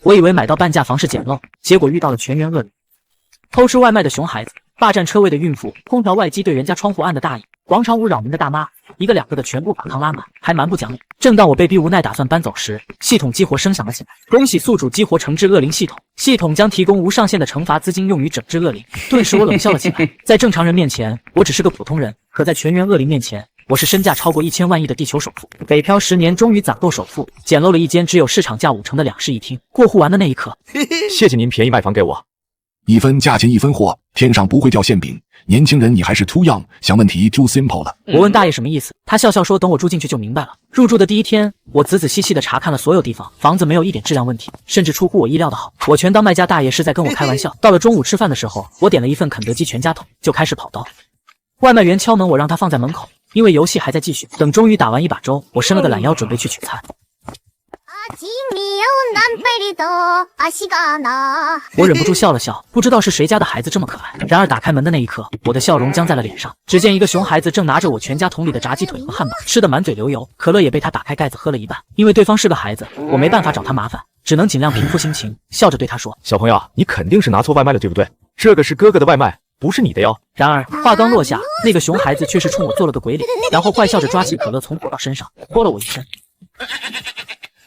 我以为买到半价房是捡漏，结果遇到了全员恶灵。偷吃外卖的熊孩子，霸占车位的孕妇，空调外机对人家窗户按的大爷，广场舞扰民的大妈，一个两个的全部把汤拉满，还蛮不讲理。正当我被逼无奈打算搬走时，系统激活声响了起来。恭喜宿主激活惩治恶灵系统，系统将提供无上限的惩罚资金用于整治恶灵。顿时我冷笑了起来。在正常人面前，我只是个普通人，可在全员恶灵面前，我是身价超过1000万亿的地球首富。北漂10年终于攒够首付，捡漏了一间只有市场价5成的2室1厅。过户完的那一刻，谢谢您便宜卖房给我。一分价钱一分货，天上不会掉馅饼。年轻人，你还是 too young， 想问题 too simple 了。我问大爷什么意思，他笑笑说等我住进去就明白了。入住的第一天，我仔仔细细地查看了所有地方，房子没有一点质量问题，甚至出乎我意料的好。我全当卖家大爷是在跟我开玩笑。到了中午吃饭的时候，我点了一份肯德基全家桶，就开始跑刀。外卖员敲门，我让他放在门口，因为游戏还在继续。等终于打完一把粥，我伸了个懒腰准备去取餐。我忍不住笑了笑，不知道是谁家的孩子这么可爱。然而打开门的那一刻，我的笑容僵在了脸上。只见一个熊孩子正拿着我全家桶里的炸鸡腿和汉堡，吃得满嘴流油，可乐也被他打开盖子喝了一半。因为对方是个孩子，我没办法找他麻烦，只能尽量平复心情，笑着对他说：“小朋友，你肯定是拿错外卖了，对不对？这个是哥哥的外卖，不是你的哟。”然而话刚落下，那个熊孩子却是冲我做了个鬼脸，然后坏笑着抓起可乐从火到身上泼了我一身。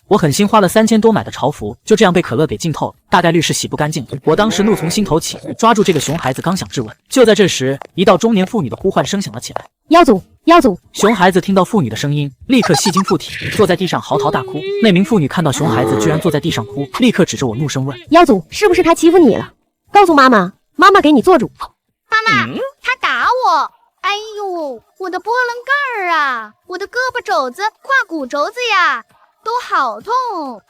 我狠心花了3000多买的潮服，就这样被可乐给浸透了，大概率是洗不干净的。我当时怒从心头起，抓住这个熊孩子刚想质问，就在这时，一道中年妇女的呼唤声响了起来：“妖族，妖族！”熊孩子听到妇女的声音，立刻戏精附体，坐在地上嚎啕大哭。那名妇女看到熊孩子居然坐在地上哭，立刻指着我怒声问：“妖族，是不是他欺负你了？告诉妈妈，妈妈给你做主。”妈妈，他打我！哎呦，我的波棱盖儿啊，我的胳膊肘子、胯骨轴子呀！都好痛，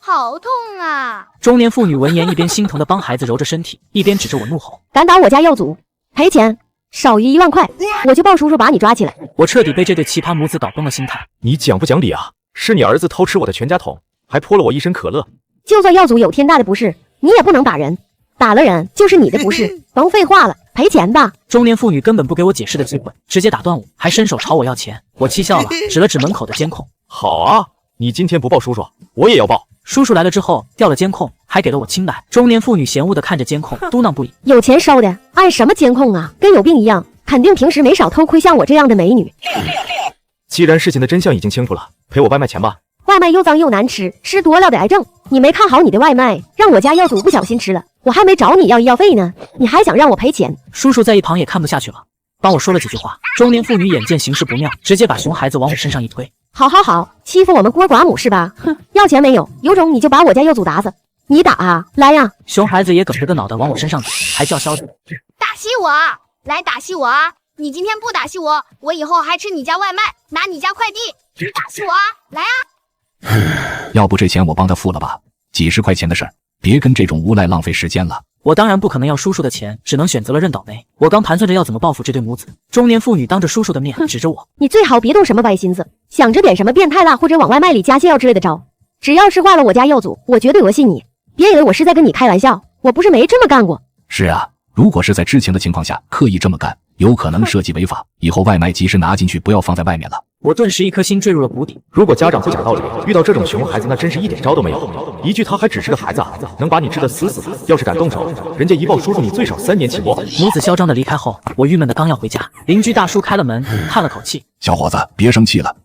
好痛啊！中年妇女闻言，一边心疼地帮孩子揉着身体，一边指着我怒吼：“敢打我家耀祖，赔钱！少于1万块，我就报叔叔把你抓起来！”我彻底被这对奇葩母子搞崩了心态。你讲不讲理啊？是你儿子偷吃我的全家桶，还泼了我一身可乐。就算耀祖有天大的不是，你也不能打人，打了人就是你的不是。甭废话了，赔钱吧！中年妇女根本不给我解释的机会，直接打断我，还伸手朝我要钱。我气笑了，指了指门口的监控：“好啊！你今天不报叔叔，我也要报。”叔叔来了之后，调了监控，还给了我清白。中年妇女嫌恶地看着监控，嘟囔不已：“有钱收的，按什么监控啊？跟有病一样，肯定平时没少偷窥像我这样的美女。”既然事情的真相已经清楚了，赔我外卖钱吧。外卖又脏又难吃，吃多了得癌症。你没看好你的外卖，让我家耀祖不小心吃了，我还没找你要医药费呢，你还想让我赔钱？叔叔在一旁也看不下去了，帮我说了几句话。中年妇女眼见形势不妙，直接把熊孩子往我身上一推。好，欺负我们郭寡母是吧？哼，要钱没有，有种你就把我家幼祖打死！你打啊，来呀！熊孩子也梗着个脑袋往我身上打，还叫嚣着：“打熄我啊！来打熄我啊！你今天不打熄我，我以后还吃你家外卖，拿你家快递！打熄我啊！来啊！”要不这钱我帮他付了吧，几十块钱的事儿，别跟这种无赖浪费时间了。我当然不可能要叔叔的钱，只能选择了认倒霉。我刚盘算着要怎么报复这对母子，中年妇女当着叔叔的面指着我：“你最好别动什么歪心思，想着点什么变态辣或者往外卖里加泻药之类的招。只要是坏了我家耀祖，我绝对讹信你。别以为我是在跟你开玩笑，我不是没这么干过。”是啊，如果是在知情的情况下刻意这么干，有可能涉及违法，以后外卖及时拿进去，不要放在外面了。我顿时一颗心坠入了谷底。如果家长不讲道理，遇到这种熊孩子，那真是一点招都没有。一句他还只是个孩子啊，能把你治得死死的。要是敢动手，人家一报叔叔，你最少3年起步。母子嚣张的离开后，我郁闷的刚要回家，邻居大叔开了门，叹了口气：“小伙子，别生气了，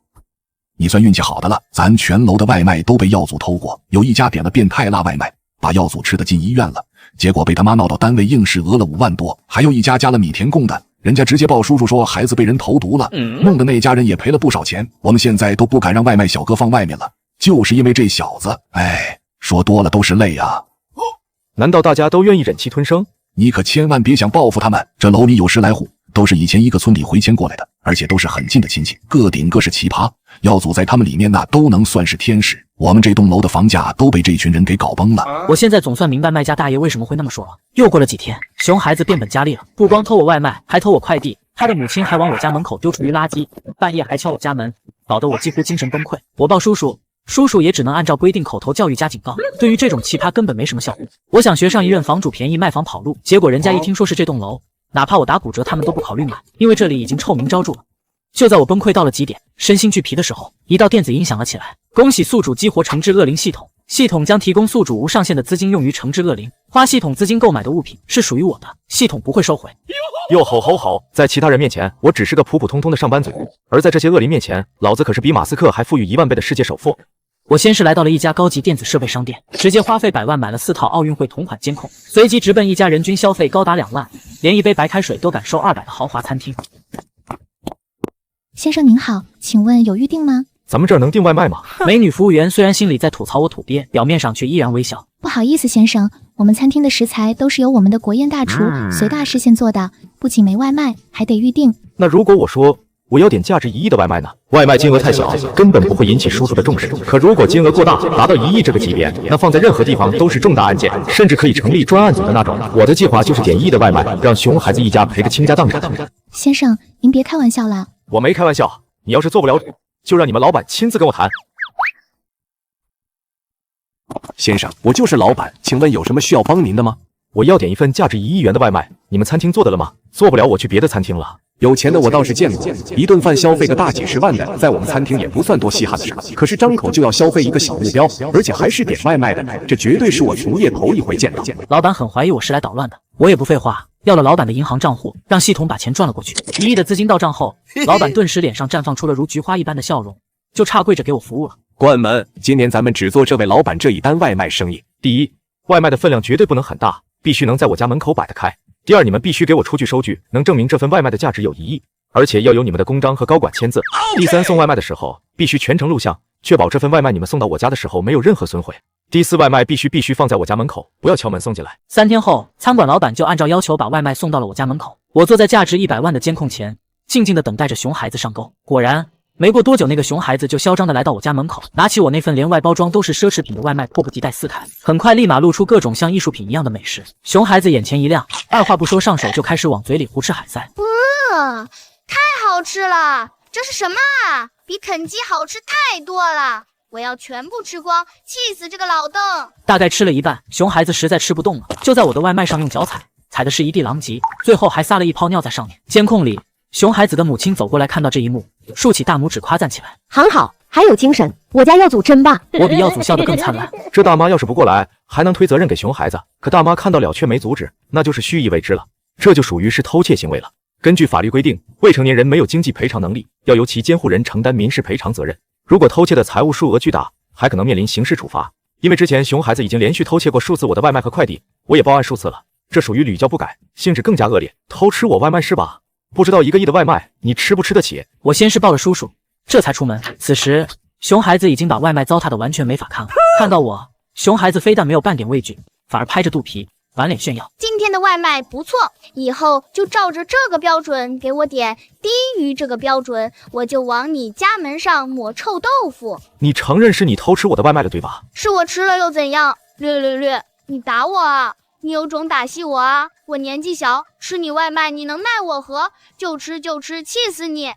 你算运气好的了，咱全楼的外卖都被耀祖偷过，有一家点了变态辣外卖，把耀祖吃得进医院了，结果被他妈闹到单位硬是讹了5万多，还有一家加了米田共的。”人家直接报叔叔说孩子被人投毒了，弄得那家人也赔了不少钱。我们现在都不敢让外卖小哥放外面了，就是因为这小子。哎，说多了都是泪啊。难道大家都愿意忍气吞声？你可千万别想报复他们。这楼里有10来户，都是以前一个村里回迁过来的，而且都是很近的亲戚，个顶个是奇葩。耀祖在他们里面那都能算是天使。我们这栋楼的房价都被这群人给搞崩了。我现在总算明白卖家大爷为什么会那么说了。又过了几天，熊孩子变本加厉了，不光偷我外卖，还偷我快递。他的母亲还往我家门口丢厨余垃圾，半夜还敲我家门，搞得我几乎精神崩溃。我报叔叔，叔叔也只能按照规定口头教育加警告。对于这种奇葩根本没什么效果。我想学上一任房主便宜卖房跑路，结果人家一听说是这栋楼，哪怕我打骨折他们都不考虑买，因为这里已经臭名昭著了。就在我崩溃到了极点，身心俱疲的时候，一道电子音响了起来。恭喜宿主激活惩治恶灵系统，系统将提供宿主无上限的资金用于惩治恶灵，花系统资金购买的物品是属于我的，系统不会收回。哟吼吼吼！在其他人面前，我只是个普普通通的上班族，而在这些恶灵面前，老子可是比马斯克还富裕1万倍的世界首富。我先是来到了一家高级电子设备商店，直接花费100万买了4套奥运会同款监控，随即直奔一家人均消费高达2万，连一杯白开水都敢收200的豪华餐厅。先生您好，请问有预定吗？咱们这儿能订外卖吗？美女服务员虽然心里在吐槽我土鳖，表面上却依然微笑。不好意思，先生，我们餐厅的食材都是由我们的国宴大厨隋大师现做的，不仅没外卖，还得预定。那如果我说我要点价值1亿的外卖呢？外卖金额太小，根本不会引起叔叔的重视。可如果金额过大，达到1亿这个级别，那放在任何地方都是重大案件，甚至可以成立专案组的那种。我的计划就是点1亿的外卖，让熊孩子一家赔个倾家荡产。先生，您别开玩笑了。我没开玩笑，你要是做不了主，就让你们老板亲自跟我谈。先生，我就是老板，请问有什么需要帮您的吗？我要点一份价值1亿元的外卖，你们餐厅做的了吗？做不了，我去别的餐厅了。有钱的我倒是见过，一顿饭消费个大几十万的，在我们餐厅也不算多稀罕的事。可是张口就要消费一个小目标，而且还是点外卖的，这绝对是我从业头一回见到。老板很怀疑我是来捣乱的，我也不废话，要了老板的银行账户，让系统把钱赚了过去。1亿的资金到账后，老板顿时脸上绽放出了如菊花一般的笑容，就差跪着给我服务了。关门，今年咱们只做这位老板这一单外卖生意。第一，外卖的分量绝对不能很大，必须能在我家门口摆得开。第二，你们必须给我出具收据，能证明这份外卖的价值有1亿，而且要有你们的公章和高管签字。第三，送外卖的时候必须全程录像，确保这份外卖你们送到我家的时候没有任何损毁。第四，外卖必须放在我家门口，不要敲门送进来。3天后，餐馆老板就按照要求把外卖送到了我家门口。我坐在价值100万的监控前，静静地等待着熊孩子上钩。果然，没过多久，那个熊孩子就嚣张地来到我家门口，拿起我那份连外包装都是奢侈品的外卖，迫不及待撕开。很快，立马露出各种像艺术品一样的美食。熊孩子眼前一亮，二话不说，上手就开始往嘴里胡吃海塞。太好吃了！这是什么啊？比肯基好吃太多了！我要全部吃光，气死这个老邓！大概吃了一半，熊孩子实在吃不动了，就在我的外卖上用脚踩，踩的是一地狼藉，最后还撒了一泡尿在上面。监控里，熊孩子的母亲走过来，看到这一幕，竖起大拇指夸赞起来：“很好，还有精神，我家耀祖真棒！”我比耀祖笑得更灿烂。这大妈要是不过来，还能推责任给熊孩子，可大妈看到了却没阻止，那就是蓄意为之了，这就属于是偷窃行为了。根据法律规定，未成年人没有经济赔偿能力，要由其监护人承担民事赔偿责任。如果偷窃的财物数额巨大，还可能面临刑事处罚。因为之前熊孩子已经连续偷窃过数次我的外卖和快递，我也报案数次了，这属于屡教不改，性质更加恶劣。偷吃我外卖是吧？不知道1个亿的外卖你吃不吃得起？我先是报了叔叔，这才出门。此时熊孩子已经把外卖糟蹋的完全没法看了。看到我，熊孩子非但没有半点畏惧，反而拍着肚皮满脸炫耀。今天的外卖不错，以后就照着这个标准给我点，低于这个标准我就往你家门上抹臭豆腐。你承认是你偷吃我的外卖了对吧？是我吃了又怎样？略，你打我啊？你有种打戏我啊？我年纪小，吃你外卖你能奈我何？就吃，气死你！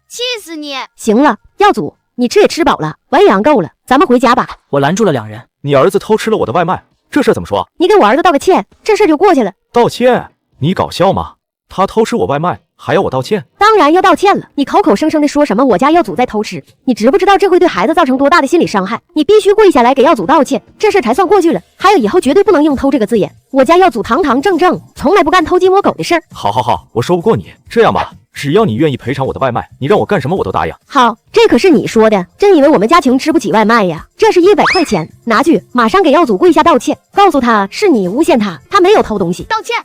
行了，耀祖，你吃也吃饱了，玩养够了，咱们回家吧。我拦住了两人。你儿子偷吃了我的外卖，这事怎么说？你给我儿子道个歉，这事就过去了。道歉？你搞笑吗？他偷吃我外卖还要我道歉？当然要道歉了。你口口声声的说什么我家耀祖在偷吃，你知不知道这会对孩子造成多大的心理伤害？你必须跪下来给耀祖道歉，这事才算过去了。还有以后绝对不能用偷这个字眼，我家耀祖堂堂正正，从来不干偷鸡摸狗的事儿。好，我说不过你。这样吧，只要你愿意赔偿我的外卖，你让我干什么我都答应。好，这可是你说的，真以为我们家穷吃不起外卖呀？这是100块钱，拿去，马上给耀祖跪下道歉，告诉他是你诬陷他，他没有偷东西。道歉，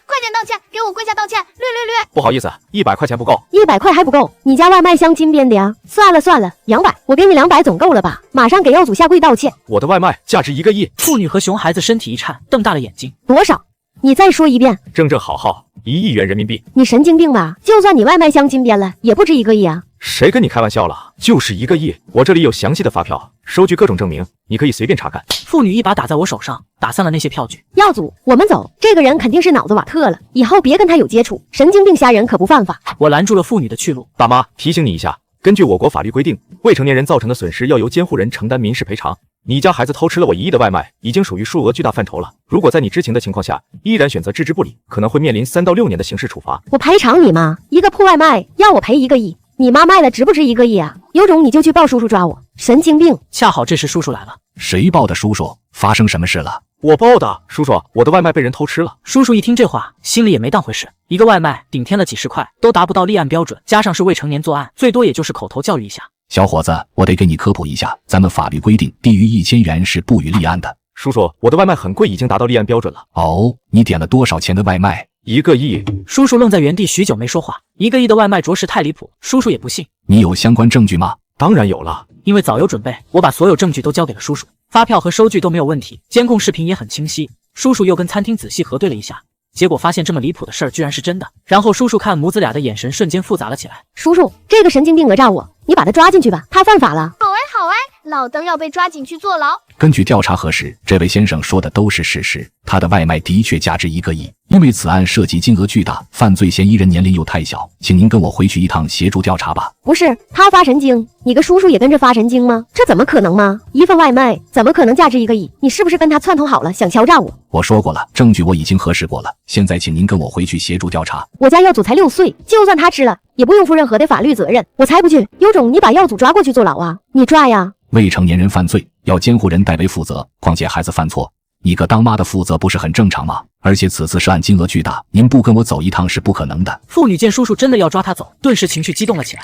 快点道歉，给我跪下道歉，略。不好意思，100块钱不够。100块还不够？你家外卖镶金边的呀？算了，200，我给你200总够了吧？马上给耀祖下跪道歉。我的外卖价值1个亿。妇女和熊孩子身体一颤，瞪大了眼睛。多少？你再说一遍。正好1亿元人民币。你神经病吧？就算你外卖镶金边了，也不值1个亿啊！谁跟你开玩笑了？就是1个亿，我这里有详细的发票，收据各种证明，你可以随便查看。妇女一把打在我手上，打散了那些票据。耀祖，我们走，这个人肯定是脑子瓦特了，以后别跟他有接触，神经病瞎人可不犯法。我拦住了妇女的去路。大妈，提醒你一下，根据我国法律规定，未成年人造成的损失要由监护人承担民事赔偿。你家孩子偷吃了我1亿的外卖，已经属于数额巨大范畴了。如果在你知情的情况下，依然选择置之不理，可能会面临3到6年的刑事处罚。我赔偿你吗？一个破外卖要我赔1个亿？你妈卖了值不值1个亿啊？有种你就去报叔叔抓我！神经病！恰好这时叔叔来了。谁报的叔叔？发生什么事了？我报的，叔叔，我的外卖被人偷吃了。叔叔一听这话，心里也没当回事。一个外卖顶天了几十块，都达不到立案标准，加上是未成年作案，最多也就是口头教育一下。小伙子，我得给你科普一下，咱们法律规定，低于1000元是不予立案的。叔叔，我的外卖很贵，已经达到立案标准了。哦，你点了多少钱的外卖？1个亿。叔叔愣在原地许久没说话。1个亿的外卖着实太离谱，叔叔也不信。你有相关证据吗？当然有了，因为早有准备，我把所有证据都交给了叔叔，发票和收据都没有问题，监控视频也很清晰。叔叔又跟餐厅仔细核对了一下，结果发现这么离谱的事儿居然是真的。然后叔叔看母子俩的眼神瞬间复杂了起来。叔叔，这个神经病讹诈我，你把他抓进去吧，他犯法了。好哎，老登要被抓进去坐牢。根据调查核实，这位先生说的都是事实，他的外卖的确价值1个亿。因为此案涉及金额巨大，犯罪嫌疑人年龄又太小，请您跟我回去一趟协助调查吧。不是，他发神经，你个叔叔也跟着发神经吗？这怎么可能吗？一份外卖怎么可能价值1个亿？你是不是跟他串通好了，想敲诈我？我说过了，证据我已经核实过了，现在请您跟我回去协助调查。我家耀祖才6岁，就算他吃了，也不用负任何的法律责任，我才不去。有种你把耀祖抓过去坐牢啊！你抓呀！未成年人犯罪要监护人代为负责，况且孩子犯错，你个当妈的负责不是很正常吗？而且此次涉案金额巨大，您不跟我走一趟是不可能的。妇女见叔叔真的要抓她走，顿时情绪激动了起来。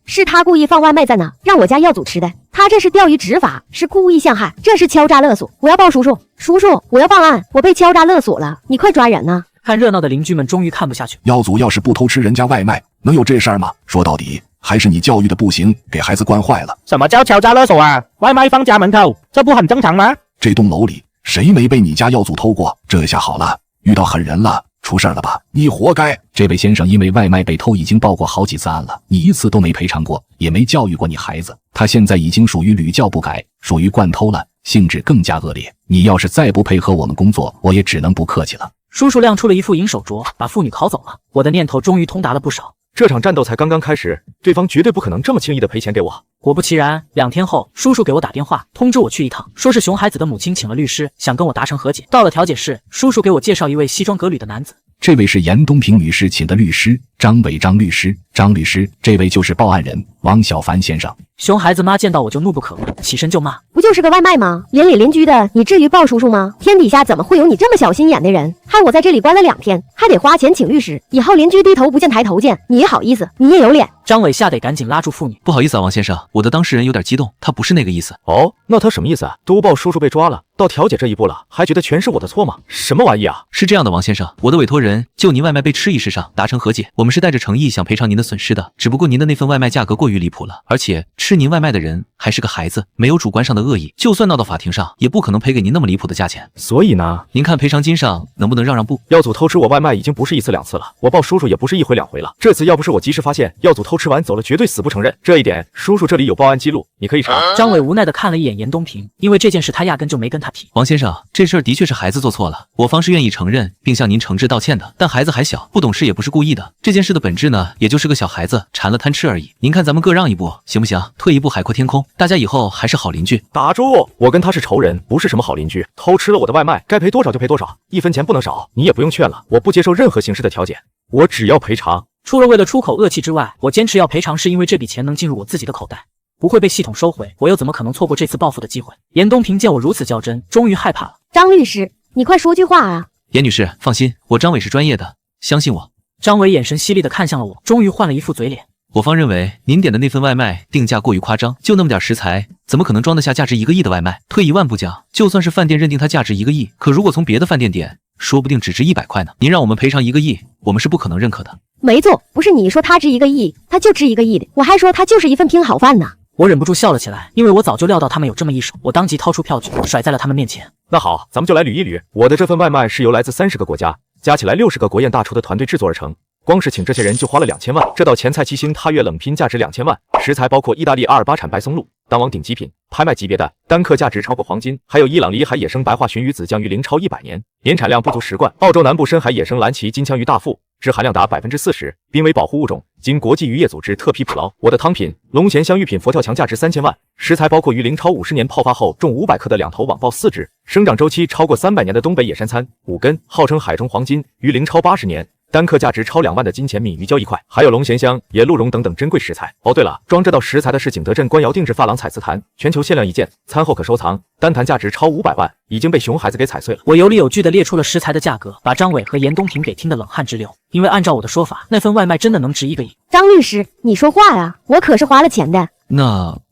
是他故意放外卖在那，让我家耀祖吃的。他这是钓鱼执法，是故意陷害，这是敲诈勒索。我要报叔叔，叔叔，我要报案，我被敲诈勒索了，你快抓人呐！看热闹的邻居们终于看不下去，耀祖要是不偷吃人家外卖，能有这事儿吗？说到底还是你教育的不行，给孩子惯坏了。什么叫敲诈勒索啊？外卖放家门口，这不很正常吗？这栋楼里谁没被你家耀祖偷过？这下好了，遇到狠人了，出事了吧？你活该！这位先生因为外卖被偷已经报过好几次案了，你一次都没赔偿过，也没教育过你孩子，他现在已经属于屡教不改，属于惯偷了，性质更加恶劣。你要是再不配合我们工作，我也只能不客气了。叔叔亮出了一副银手镯，把妇女铐走了。我的念头终于通达了不少。这场战斗才刚刚开始，对方绝对不可能这么轻易的赔钱给我。果不其然，2天后，叔叔给我打电话，通知我去一趟，说是熊孩子的母亲请了律师，想跟我达成和解。到了调解室，叔叔给我介绍一位西装革履的男子。这位是严东平女士请的律师张伟张律师，张律师，这位就是报案人王小凡先生。熊孩子妈见到我就怒不可遏，起身就骂：不就是个外卖吗？邻里邻居的，你至于报叔叔吗？天底下怎么会有你这么小心眼的人？害我在这里关了2天，还得花钱请律师，以后邻居低头不见抬头见，你好意思？你也有脸？张伟吓得赶紧拉住妇女：不好意思啊，王先生，我的当事人有点激动，他不是那个意思。哦，那他什么意思啊？都报叔叔被抓了，到调解这一步了，还觉得全是我的错吗？什么玩意啊？是这样的，王先生，我的委托人就您外卖被吃一事上达成和解，我们是带着诚意想赔偿您的损失的，只不过您的那份外卖价格过于离谱了，而且吃您外卖的人还是个孩子，没有主观上的恶意，就算闹到法庭上，也不可能赔给您那么离谱的价钱。所以呢，您看赔偿金上能不能让步？耀祖偷吃我外卖已经不是1次2次了，我报叔叔也不是1回2回了。这次要不是我及时发现耀祖偷吃完走了，绝对死不承认。这一点，叔叔这里有报案记录，你可以查。张伟无奈地看了一眼严东平，因为这件事他压根就没跟他提。王先生，这事儿的确是孩子做错了，我方是愿意承认并向您诚挚道歉的，但孩子还小，不懂事也不是故意的。这件事的本质呢，也就是个小孩子馋了贪吃而已。您看咱们各让一步，行不行？退一步海阔天空，大家以后还是好邻居。打住！我跟他是仇人，不是什么好邻居。偷吃了我的外卖，该赔多少就赔多少，1分钱不能少。你也不用劝了，我不接受任何形式的调解，我只要赔偿。除了为了出口恶气之外，我坚持要赔偿，是因为这笔钱能进入我自己的口袋，不会被系统收回，我又怎么可能错过这次报复的机会？严东平见我如此较真，终于害怕了。张律师，你快说句话啊！严女士，放心，我张伟是专业的，相信我。张伟眼神犀利地看向了我，终于换了一副嘴脸。我方认为您点的那份外卖定价过于夸张，就那么点食材，怎么可能装得下价值1个亿的外卖？退一万步讲，就算是饭店认定它价值1个亿，可如果从别的饭店点，说不定只值100块呢。您让我们赔偿1个亿，我们是不可能认可的。没错，不是你说他值1个亿，他就值1个亿的，我还说他就是一份拼好饭呢。我忍不住笑了起来，因为我早就料到他们有这么一手，我当即掏出票据甩在了他们面前。那好，咱们就来捋一捋，我的这份外卖是由来自30个国家，加起来60个国宴大厨的团队制作而成。光是请这些人就花了2000万，这道前菜7星踏月冷拼价值2000万，食材包括意大利阿尔巴产白松露，当王顶极品，拍卖级别的，单克价值超过黄金，还有伊朗里海野生白化鲟鱼子酱鱼龄超100年，年产量不足10罐，澳洲南部深海野生蓝鳍金枪鱼大腹，脂含量达40%，濒危保护物种，经国际渔业组织特批捕捞。我的汤品龙涎香芋品佛跳墙价值3000万，食材包括鱼龄超50年泡发后重500克的2头网鲍4只，生长周期超过300年的东北野山参5根，号称海中黄金，鱼龄超80年，单克价值超2万的金钱米鱼胶1块，还有龙涎香、野鹿茸等等珍贵食材。哦，对了，装这道食材的是景德镇官窑定制珐琅彩瓷坛，全球限量1件，餐后可收藏。单坛价值超500万，已经被熊孩子给踩碎了。我有理有据地列出了食材的价格，把张伟和严东平给听得冷汗直流。因为按照我的说法，那份外卖真的能值1个亿。张律师，你说话呀，我可是花了钱的。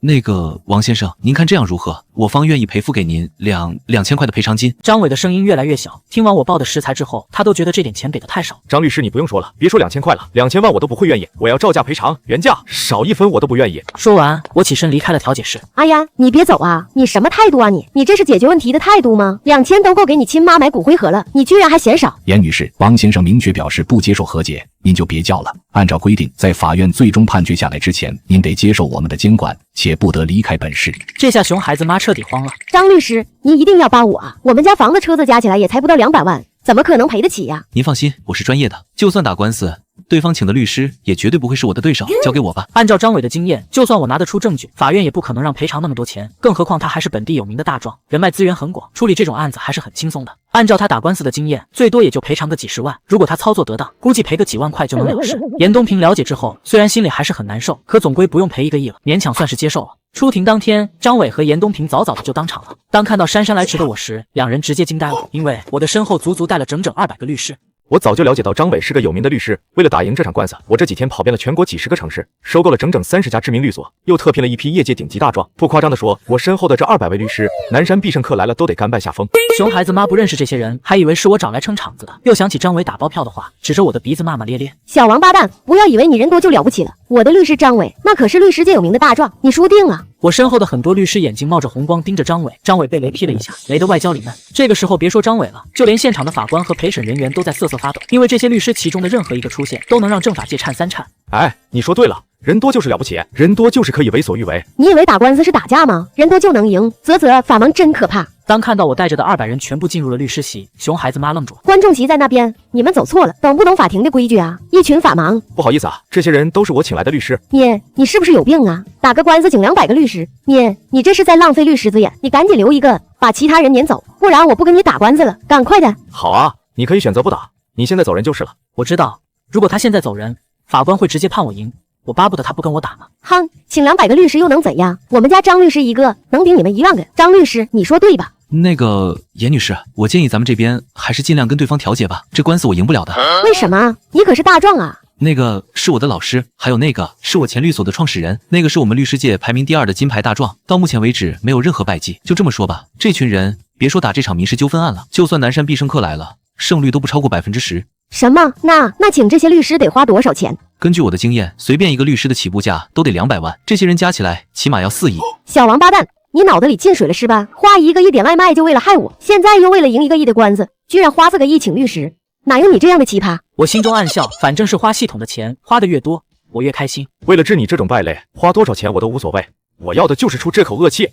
那个王先生，您看这样如何？我方愿意赔付给您2000块的赔偿金。张伟的声音越来越小，听完我报的食材之后，他都觉得这点钱给的太少。张律师，你不用说了，别说2000块了，2000万我都不会愿意，我要照价赔偿，原价少1分我都不愿意。说完，我起身离开了调解室。哎呀，你别走啊！你什么态度啊你这是解决问题的态度吗？2000都够给你亲妈买骨灰盒了，你居然还嫌少！严女士，王先生明确表示不接受和解，您就别叫了。按照规定，在法院最终判决下来之前，您得接受我们的监管，且不得离开本市。这下熊孩子妈彻底慌了。张律师，你一定要帮我啊！我们家房子车子加起来也才不到200万，怎么可能赔得起呀？您放心，我是专业的，就算打官司，对方请的律师也绝对不会是我的对手，交给我吧。按照张伟的经验，就算我拿得出证据，法院也不可能让赔偿那么多钱，更何况他还是本地有名的大壮，人脉资源很广，处理这种案子还是很轻松的。按照他打官司的经验，最多也就赔偿个几十万，如果他操作得当，估计赔个几万块就能了事。严东平了解之后，虽然心里还是很难受，可总归不用赔1个亿了，勉强算是接受了。出庭当天，张伟和严东平早早的就当场了。当看到姗姗来迟的我时，两人直接惊呆了，因为我的身后足足带了整整200个律师。我早就了解到张伟是个有名的律师，为了打赢这场官司，我这几天跑遍了全国几10个城市，收购了整整30家知名律所，又特聘了一批业界顶级大壮。不夸张的说，我身后的这200位律师，南山必胜客来了都得甘拜下风。熊孩子妈不认识这些人，还以为是我找来撑场子的，又想起张伟打包票的话，指着我的鼻子骂骂咧咧。小王八蛋，不要以为你人多就了不起了，我的律师张伟那可是律师界有名的大壮，你输定了。我身后的很多律师眼睛冒着红光盯着张伟，张伟被雷劈了一下，雷得外焦里嫩。这个时候别说张伟了，就连现场的法官和陪审人员都在瑟瑟发抖，因为这些律师其中的任何一个出现，都能让政法界颤3颤。哎，你说对了，人多就是了不起，人多就是可以为所欲为。你以为打官司是打架吗？人多就能赢？法盲真可怕。当看到我带着的200人全部进入了律师席，熊孩子妈愣住了。观众席在那边，你们走错了，懂不懂法庭的规矩啊？一群法盲。不好意思啊，这些人都是我请来的律师。你是不是有病啊？打个官司请200个律师，你这是在浪费律师资源，你赶紧留一个，把其他人撵走，不然我不跟你打官司了，赶快的。好啊，你可以选择不打，你现在走人就是了。我知道，如果他现在走人，法官会直接判我赢。我巴不得他不跟我打呢。哼，请200个律师又能怎样？我们家张律师一个能顶你们1万个。张律师，你说对吧？那个严女士，我建议咱们这边还是尽量跟对方调解吧，这官司我赢不了的。为什么？你可是大壮啊！那个是我的老师，还有那个是我前律所的创始人，那个是我们律师界排名第2的金牌大壮，到目前为止没有任何败绩。就这么说吧，这群人别说打这场民事纠纷案了，就算南山必胜客来了，胜率都不超过10%。什么？那请这些律师得花多少钱？根据我的经验，随便一个律师的起步价都得200万，这些人加起来起码要4亿。小王八蛋，你脑子里进水了是吧？花1个亿点外卖就为了害我，现在又为了赢1个亿的官司，居然花4个亿请律师，哪有你这样的奇葩？我心中暗笑，反正是花系统的钱，花的越多，我越开心。为了治你这种败类，花多少钱我都无所谓，我要的就是出这口恶气。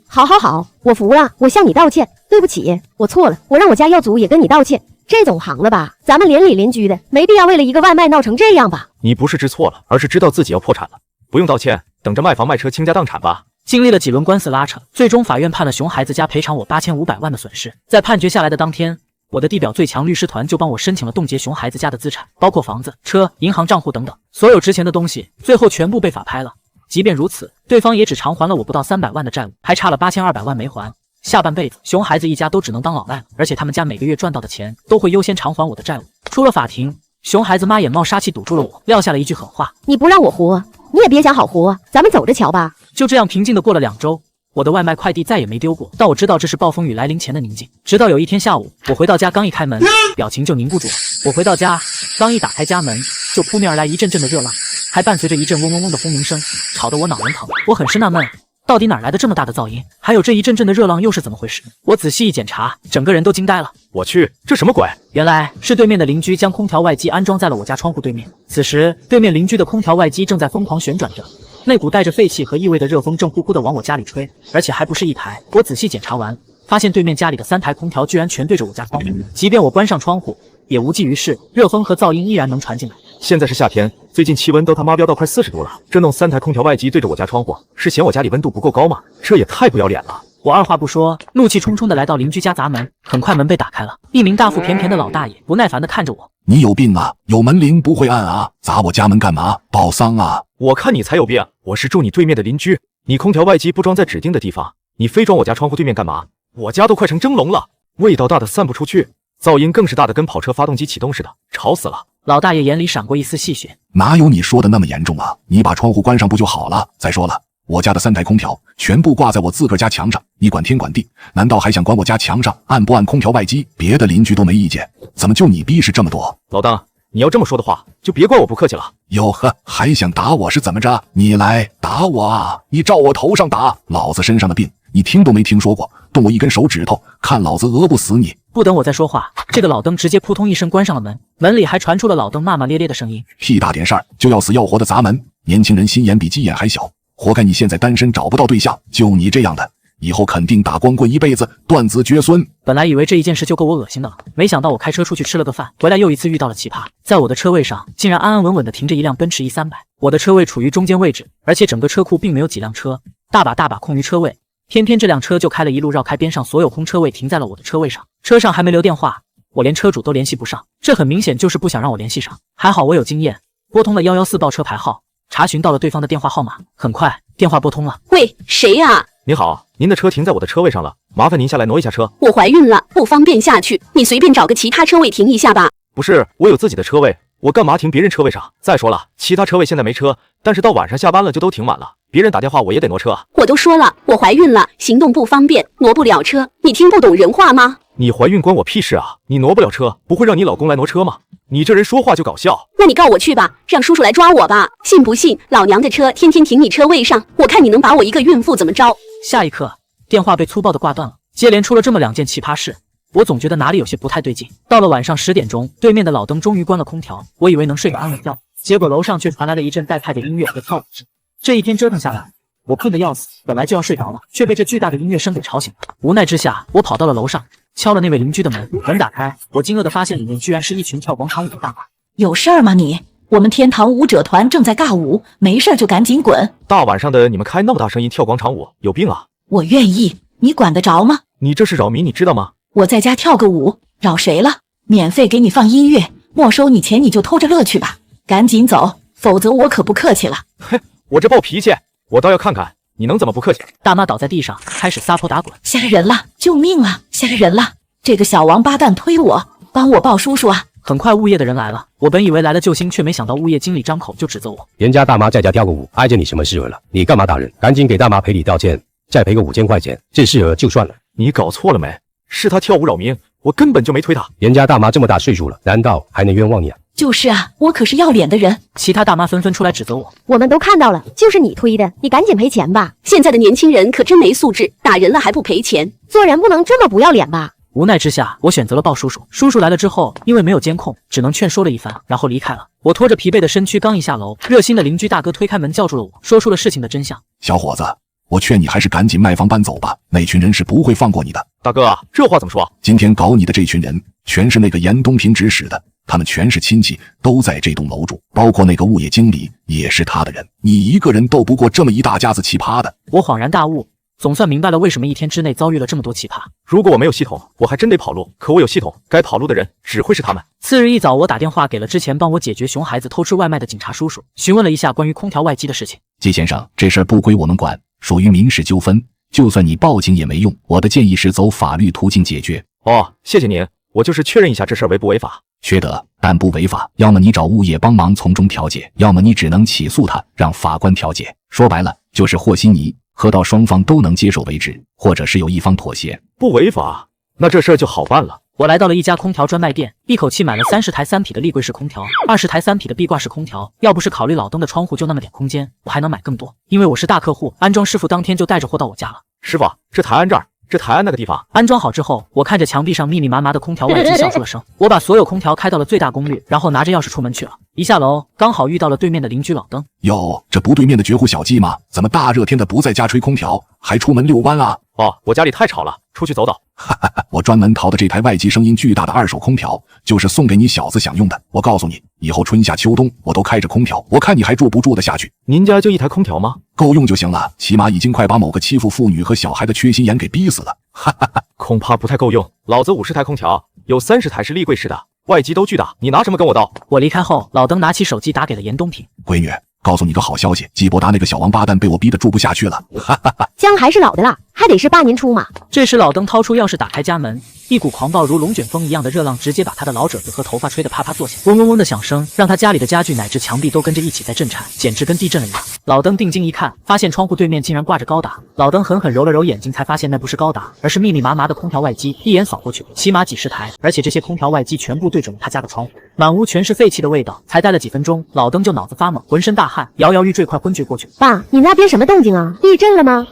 好，我服了，我向你道歉，对不起，我错了，我让我家药组也跟你道歉。这总行了吧？咱们邻里邻居的，没必要为了一个外卖闹成这样吧？你不是知错了，而是知道自己要破产了，不用道歉，等着卖房卖车倾家荡产吧。经历了几轮官司拉扯，最终法院判了熊孩子家赔偿我8500万的损失。在判决下来的当天，我的地表最强律师团就帮我申请了冻结熊孩子家的资产，包括房子、车、银行账户等等，所有值钱的东西，最后全部被法拍了。即便如此，对方也只偿还了我不到300万的债务，还差了8200万没还。下半辈子，熊孩子一家都只能当老赖了，而且他们家每个月赚到的钱都会优先偿还我的债务。出了法庭，熊孩子妈眼冒杀气堵住了我，撂下了一句狠话：你不让我活，你也别想好活，咱们走着瞧吧。就这样平静的过了2周，我的外卖快递再也没丢过，但我知道这是暴风雨来临前的宁静。直到有一天下午，我回到家刚一开门，表情就凝固住了。我回到家刚一打开家门，就扑面而来一阵阵的热浪，还伴随着一阵嗡嗡嗡的轰鸣声，吵得我脑门疼。我很是纳闷，到底哪来的这么大的噪音？还有这一阵阵的热浪又是怎么回事？我仔细一检查，整个人都惊呆了。我去，这什么鬼？原来是对面的邻居将空调外机安装在了我家窗户对面。此时，对面邻居的空调外机正在疯狂旋转着，那股带着废气和异味的热风正呼呼地往我家里吹，而且还不是一台。我仔细检查完，发现对面家里的3台空调居然全对着我家窗户，即便我关上窗户，也无济于事，热风和噪音依然能传进来。现在是夏天，最近气温都他妈飙到快40度了，这弄3台空调外机对着我家窗户，是嫌我家里温度不够高吗？这也太不要脸了！我二话不说，怒气冲冲地来到邻居家砸门。很快门被打开了，一名大腹便便的老大爷不耐烦地看着我，你有病啊？有门铃不会按啊？砸我家门干嘛？报丧啊？我看你才有病！我是住你对面的邻居，你空调外机不装在指定的地方，你非装我家窗户对面干嘛？我家都快成蒸笼了，味道大的散不出去，噪音更是大的跟跑车发动机启动似的，吵死了。老大爷眼里闪过一丝戏谑，哪有你说的那么严重啊？你把窗户关上不就好了？再说了，我家的3台空调全部挂在我自个儿家墙上，你管天管地，难道还想管我家墙上按不按空调外机？别的邻居都没意见，怎么就你逼事这么多？老大，你要这么说的话，就别怪我不客气了。哟呵，还想打我是怎么着？你来打我啊！你照我头上打，老子身上的病你听都没听说过，动我一根手指头，看老子讹不死你！不等我再说话，这个老登直接扑通一声关上了门，门里还传出了老登骂骂咧咧的声音：屁大点事儿就要死要活的砸门！年轻人心眼比鸡眼还小，活该你现在单身找不到对象，就你这样的，以后肯定打光棍一辈子，断子绝孙。本来以为这一件事就够我恶心的了，没想到我开车出去吃了个饭，回来又一次遇到了奇葩。在我的车位上竟然安安稳稳地停着一辆奔驰 E300，我的车位处于中间位置，而且整个车库并没有几辆车，大把空余车位。偏偏这辆车就开了一路绕开边上所有空车位，停在了我的车位上。车上还没留电话，我连车主都联系不上，这很明显就是不想让我联系上。还好我有经验，拨通了114报车牌号，查询到了对方的电话号码，很快电话拨通了。喂，谁呀？你好，您的车停在我的车位上了，麻烦您下来挪一下车。我怀孕了，不方便下去，你随便找个其他车位停一下吧。不是，我有自己的车位，我干嘛停别人车位上？再说了，其他车位现在没车，但是到晚上下班了就都停满了，别人打电话我也得挪车啊。我都说了，我怀孕了，行动不方便，挪不了车，你听不懂人话吗？你怀孕关我屁事啊！你挪不了车，不会让你老公来挪车吗？你这人说话就搞笑。那你告我去吧，让叔叔来抓我吧。信不信老娘的车天天停你车位上，我看你能把我一个孕妇怎么着？下一刻，电话被粗暴的挂断了。接连出了这么2件奇葩事，我总觉得哪里有些不太对劲。到了晚上10点钟，对面的老登终于关了空调，我以为能睡个安稳觉，结果楼上却传来了一阵带派的音乐和跳舞声。这一天折腾下来，我困得要死，本来就要睡着了，却被这巨大的音乐声给吵醒了。无奈之下，我跑到了楼上，敲了那位邻居的门。门打开，我惊愕地发现里面居然是一群跳广场舞的大妈。有事儿吗你？我们天堂舞者团正在尬舞，没事就赶紧滚。大晚上的你们开那么大声音跳广场舞，有病啊！我愿意，你管得着吗？你这是扰民，你知道吗？我在家跳个舞，扰谁了？免费给你放音乐，没收你钱你就偷着乐去吧，赶紧走，否则我可不客气了。嘿，我这暴脾气，我倒要看看你能怎么不客气。大妈倒在地上，开始撒泼打滚。吓人了，救命啊！吓人了！这个小王八蛋推我，帮我报叔叔啊！很快物业的人来了，我本以为来了救星，却没想到物业经理张口就指责我。人家大妈在家跳个舞，碍着你什么事了？你干嘛打人？赶紧给大妈赔礼道歉，再赔个5000块钱，这事就算了。你搞错了没？是他跳舞扰民，我根本就没推他。人家大妈这么大岁数了，难道还能冤枉你啊？就是啊，我可是要脸的人。其他大妈纷纷出来指责我。我们都看到了，就是你推的，你赶紧赔钱吧。现在的年轻人可真没素质，打人了还不赔钱，做人不能这么不要脸吧。无奈之下，我选择了报叔叔。叔叔来了之后，因为没有监控，只能劝说了一番，然后离开了。我拖着疲惫的身躯刚一下楼，热心的邻居大哥推开门叫住了我，说出了事情的真相。小伙子，我劝你还是赶紧卖房搬走吧，那群人是不会放过你的。大哥，这话怎么说？今天搞你的这群人，全是那个严东平指使的，他们全是亲戚，都在这栋楼住，包括那个物业经理也是他的人。你一个人斗不过这么一大家子奇葩的。我恍然大悟，总算明白了为什么一天之内遭遇了这么多奇葩。如果我没有系统，我还真得跑路，可我有系统，该跑路的人只会是他们。次日一早，我打电话给了之前帮我解决熊孩子偷吃外卖的警察叔叔，询问了一下关于空调外机的事情。季先生，这事儿不归我们管，属于民事纠纷，就算你报警也没用，我的建议是走法律途径解决。哦，谢谢您，我就是确认一下这事儿违不违法。缺德，但不违法。要么你找物业帮忙从中调解，要么你只能起诉他，让法官调解。说白了就是和稀泥，喝到双方都能接受为止，或者是有一方妥协。不违法，那这事儿就好办了。我来到了一家空调专卖店，一口气买了30台3匹的立柜式空调，20台3匹的壁挂式空调。要不是考虑老登的窗户就那么点空间，我还能买更多。因为我是大客户，安装师傅当天就带着货到我家了。师傅，这台安这儿，这台安那个地方。安装好之后，我看着墙壁上密密麻麻的空调外机笑出了声。我把所有空调开到了最大功率，然后拿着钥匙出门去了。一下楼，刚好遇到了对面的邻居老登。哟，这不对面的绝户小季吗？怎么大热天的不在家吹空调，还出门遛弯啊？哦，我家里太吵了，出去走走。哈哈哈，我专门淘的这台外机声音巨大的2手空调，就是送给你小子享用的。我告诉你，以后春夏秋冬我都开着空调，我看你还住不住得下去。您家就一台空调吗？够用就行了，起码已经快把某个欺负妇女和小孩的缺心眼给逼死了。哈哈哈，恐怕不太够用。老子50台空调，有30台是立柜式的外机都巨大，你拿什么跟我斗？我离开后，老登拿起手机打给了严东平。闺女，告诉你个好消息，季伯达那个小王八蛋被我逼得住不下去了。哈哈哈，姜还是老的辣，还得是爸您出马。这时老登掏出钥匙打开家门，一股狂暴如龙卷风一样的热浪直接把他的老褶子和头发吹得啪啪作响，嗡嗡嗡的响声让他家里的家具乃至墙壁都跟着一起在震颤，简直跟地震了一样。老登定睛一看，发现窗户对面竟然挂着高达。老登狠狠揉了揉眼睛，才发现那不是高达，而是密密麻麻的空调外机。一眼扫过去，起码几十台，而且这些空调外机全部对准了他家的窗户，满屋全是废气的味道。才待了几分钟，老登就脑子发懵，浑身大汗，摇摇欲坠，快昏厥过去。爸，你那边什么动静啊？地震了吗？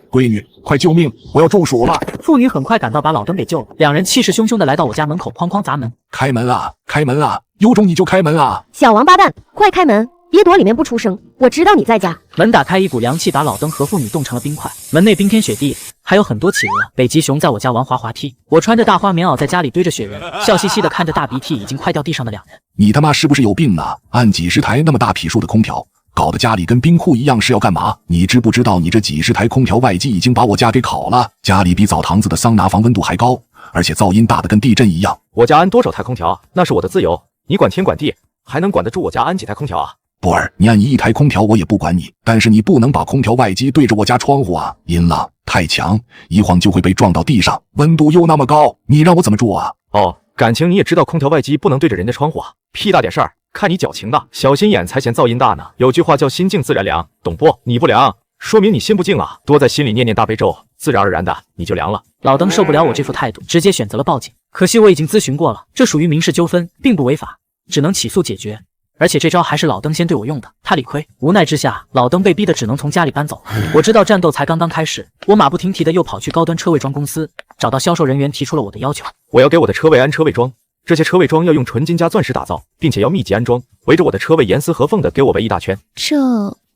闺女，快救命！我要中暑了！妇女很快赶到，把老登给救了。两人气势汹汹的来到我家门口，哐哐砸门。开门啊！开门啊！有种你就开门啊！小王八蛋，快开门！别躲里面不出声，我知道你在家。门打开，一股凉气把老登和妇女冻成了冰块。门内冰天雪地，还有很多企鹅。北极熊在我家玩滑滑梯，我穿着大花棉袄在家里堆着雪人，笑嘻嘻的看着大鼻涕已经快掉地上的两人。你他妈是不是有病啊？按几十台那么大匹数的空调，搞得家里跟冰库一样，是要干嘛？你知不知道你这几十台空调外机已经把我家给烤了？家里比澡堂子的桑拿房温度还高，而且噪音大的跟地震一样。我家安多少台空调那是我的自由，你管天管地，还能管得住我家安几台空调啊？波儿，你按一台空调我也不管你，但是你不能把空调外机对着我家窗户啊！音浪太强，一晃就会被撞到地上，温度又那么高，你让我怎么住啊？哦，感情你也知道空调外机不能对着人家窗户啊？屁大点事儿，看你矫情的，小心眼才嫌噪音大呢。有句话叫心静自然凉，懂不？你不凉，说明你心不静啊！多在心里念念大悲咒，自然而然的你就凉了。老登受不了我这副态度，直接选择了报警。可惜我已经咨询过了，这属于民事纠纷，并不违法，只能起诉解决。而且这招还是老登先对我用的，他理亏。无奈之下，老登被逼得只能从家里搬走。我知道战斗才刚刚开始，我马不停蹄的又跑去高端车位装公司，找到销售人员提出了我的要求。我要给我的车位安车位桩，这些车位桩要用纯金加钻石打造，并且要密集安装，围着我的车位严丝合缝的给我围一大圈。这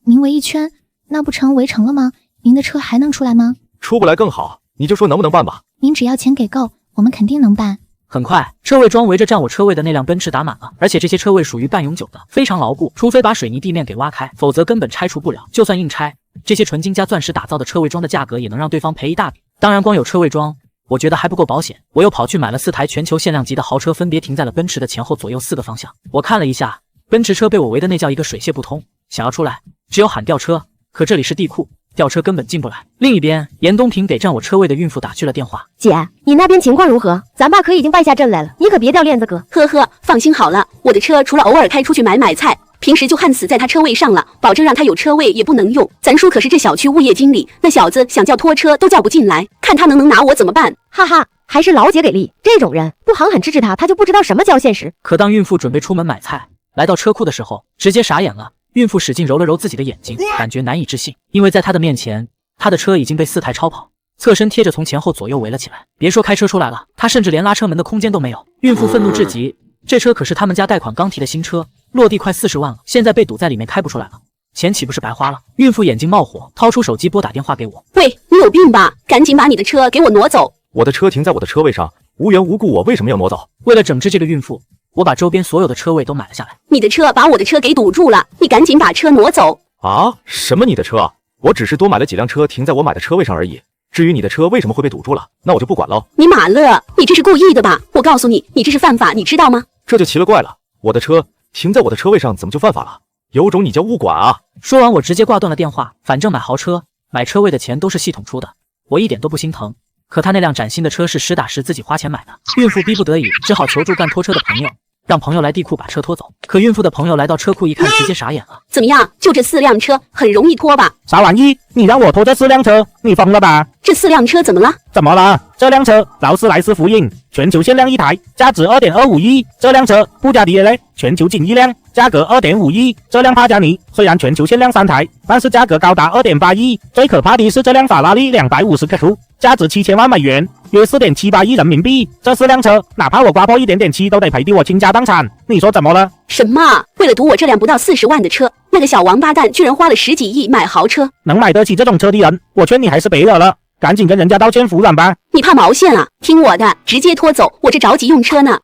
您围一圈，那不成围成了吗？您的车还能出来吗？出不来更好，你就说能不能办吧。您只要钱给够，我们肯定能办。很快，车位桩围着占我车位的那辆奔驰打满了，而且这些车位属于半永久的，非常牢固，除非把水泥地面给挖开，否则根本拆除不了。就算硬拆，这些纯金加钻石打造的车位桩的价格也能让对方赔一大笔。当然，光有车位桩，我觉得还不够保险。我又跑去买了4台全球限量级的豪车，分别停在了奔驰的前后左右4个方向。我看了一下，奔驰车被我围的那叫一个水泄不通，想要出来只有喊吊车，可这里是地库，吊车根本进不来。另一边，严东平给占我车位的孕妇打去了电话。姐，你那边情况如何？咱爸可已经败下阵来了，你可别掉链子哥。呵呵，放心好了，我的车除了偶尔开出去买菜，平时就焊死在他车位上了，保证让他有车位也不能用。咱叔可是这小区物业经理，那小子想叫拖车都叫不进来，看他能拿我怎么办？哈哈，还是老姐给力，这种人不狠狠治治他，他就不知道什么叫现实。可当孕妇准备出门买菜，来到车库的时候，直接傻眼了。孕妇使劲揉了揉自己的眼睛，感觉难以置信，因为在她的面前，她的车已经被4台超跑侧身贴着从前后左右围了起来。别说开车出来了，她甚至连拉车门的空间都没有。孕妇愤怒至极，这车可是他们家贷款刚提的新车，落地快40万了，现在被堵在里面开不出来了，钱岂不是白花了？孕妇眼睛冒火，掏出手机拨打电话给我。喂，你有病吧？赶紧把你的车给我挪走！我的车停在我的车位上，无缘无故我为什么要挪走？为了整治这个孕妇，我把周边所有的车位都买了下来。你的车把我的车给堵住了，你赶紧把车挪走！啊？什么你的车？我只是多买了几辆车停在我买的车位上而已。至于你的车为什么会被堵住了，那我就不管了。你马乐，你这是故意的吧？我告诉你，你这是犯法，你知道吗？这就奇了怪了，我的车停在我的车位上怎么就犯法了？有种你叫物管啊！说完我直接挂断了电话。反正买豪车买车位的钱都是系统出的，我一点都不心疼。可他那辆崭新的车是实打实自己花钱买的。孕妇逼不得已只好求助干拖车的朋友，让朋友来地库把车拖走。可孕妇的朋友来到车库一看，直接傻眼了。怎么样？就这4辆车，很容易拖吧？啥玩意？你让我拖这4辆车？你疯了吧？这4辆车怎么了？怎么了？这辆车劳斯莱斯福音，全球限量1台，价值2.25亿。这辆车布加迪 LA， 全球仅1辆，价格2.5亿。这辆帕加尼虽然全球限量3台，但是价格高达2.8亿。最可怕的是这辆法拉利250克图，价值7000万美元，约4.78亿人民币。这4辆车，哪怕我刮破一点点漆，都得赔得我倾家荡产。你说怎么了？什么？为了堵我这辆不到40万的车，那个小王八蛋居然花了10几亿买豪车？能买得起这种车的人，我劝你还是别惹了，赶紧跟人家道歉服软吧。你怕毛线啊？听我的，直接拖走，我这着急用车呢。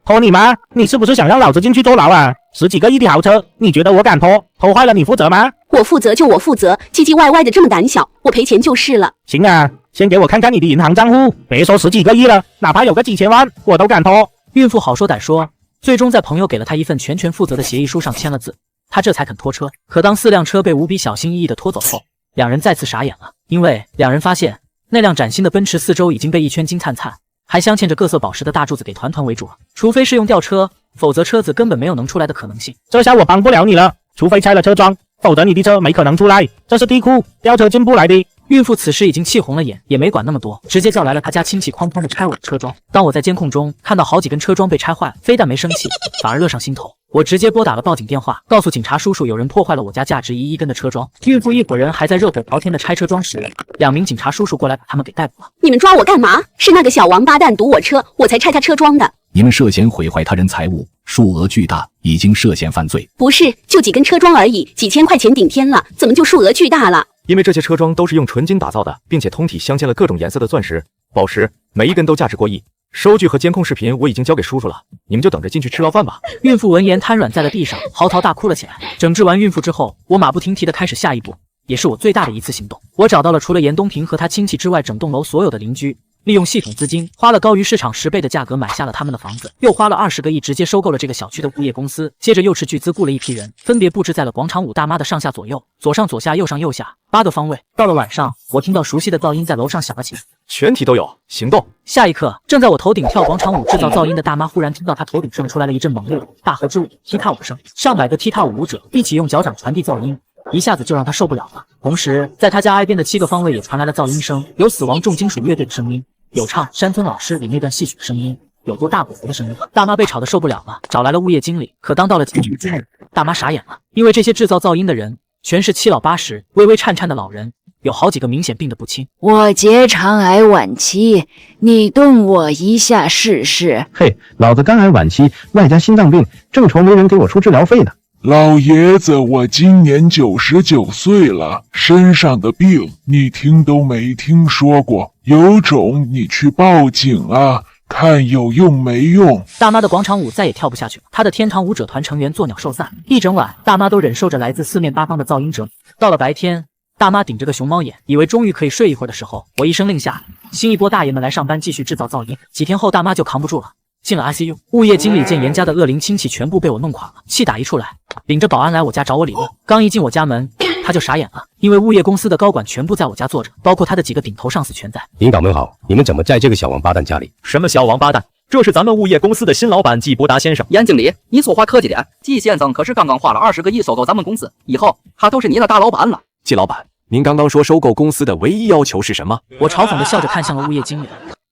拖你妈！你是不是想让老子进去坐牢啊？10几个亿的豪车，你觉得我敢拖？拖坏了你负责吗？我负责就我负责，唧唧歪歪的这么胆小，我赔钱就是了。行啊，先给我看看你的银行账户，别说10几个亿了，哪怕有个几千万，我都敢拖。孕妇好说歹说，最终在朋友给了她一份全权负责的协议书上签了字，她这才肯拖车。可当4辆车被无比小心翼翼地拖走后，两人再次傻眼了，因为两人发现那辆崭新的奔驰四周已经被一圈金灿灿还镶嵌着各色宝石的大柱子给团团围住了。除非是用吊车，否则车子根本没有能出来的可能性。这下我帮不了你了，除非拆了车桩，否则你的车没可能出来。这是地库，吊车进不来的。孕妇此时已经气红了眼，也没管那么多，直接叫来了他家亲戚，哐哐的拆我的车桩。当我在监控中看到好几根车桩被拆坏，非但没生气，反而乐上心头。我直接拨打了报警电话，告诉警察叔叔有人破坏了我家价值1亿根的车桩。孕妇一伙人还在热火朝天的拆车桩时，2名警察叔叔过来把他们给逮捕了。你们抓我干嘛？是那个小王八蛋堵我车，我才拆他车桩的。你们涉嫌毁坏他人财物，数额巨大，已经涉嫌犯罪。不是，就几根车桩而已，几千块钱顶天了，怎么就数额巨大了？因为这些车桩都是用纯金打造的，并且通体镶嵌了各种颜色的钻石、宝石，每一根都价值过亿。收据和监控视频我已经交给叔叔了，你们就等着进去吃牢饭吧。孕妇闻言瘫软在了地上，嚎啕大哭了起来。整治完孕妇之后，我马不停蹄地开始下一步，也是我最大的一次行动。我找到了除了严东平和他亲戚之外，整栋楼所有的邻居。利用系统资金，花了高于市场10倍的价格买下了他们的房子，又花了20个亿直接收购了这个小区的物业公司，接着又斥巨资雇了一批人，分别布置在了广场舞大妈的上下左右，左上左下右上右下8个方位。到了晚上，我听到熟悉的噪音在楼上响了起来，全体都有行动。下一刻，正在我头顶跳广场舞制造噪音的大妈忽然听到她头顶上传来了一阵猛烈的大河之舞踢踏舞声，上百个踢踏舞者一起用脚掌传递噪音。一下子就让他受不了了。同时，在他家挨边的7个方位也传来了噪音声，有死亡重金属乐队的声音，有唱山村老师里那段戏曲的声音，有多大鼓幅的声音。大妈被吵得受不了了，找来了物业经理。可当到了警局之内，大妈傻眼了，因为这些制造噪音的人全是7老80、微微颤颤的老人，有好几个明显病得不轻。我结肠癌晚期，你动我一下试试。嘿，老子肝癌晚期，外加心脏病，正愁没人给我出治疗费呢。老爷子，我今年99岁了，身上的病你听都没听说过，有种你去报警啊，看有用没用。大妈的广场舞再也跳不下去了，她的天堂舞者团成员作鸟兽散，一整晚大妈都忍受着来自4面8方的噪音折磨。到了白天，大妈顶着个熊猫眼，以为终于可以睡一会儿的时候，我一声令下，新一波大爷们来上班继续制造噪音。几天后，大妈就扛不住了，进了 ICU。物业经理见严家的恶灵亲戚全部被我弄垮了，气打一处来，领着保安来我家找我理论。刚一进我家门，他就傻眼了，因为物业公司的高管全部在我家坐着，包括他的几个顶头上司全在。领导们好，你们怎么在这个小王八蛋家里？什么小王八蛋？这是咱们物业公司的新老板季伯达先生。严经理，你说话客气点，季先生可是刚刚花了20个亿收购咱们公司，以后他都是你的大老板了。季老板，您刚刚说收购公司的唯一要求是什么？我嘲讽地笑着看向了物业经理。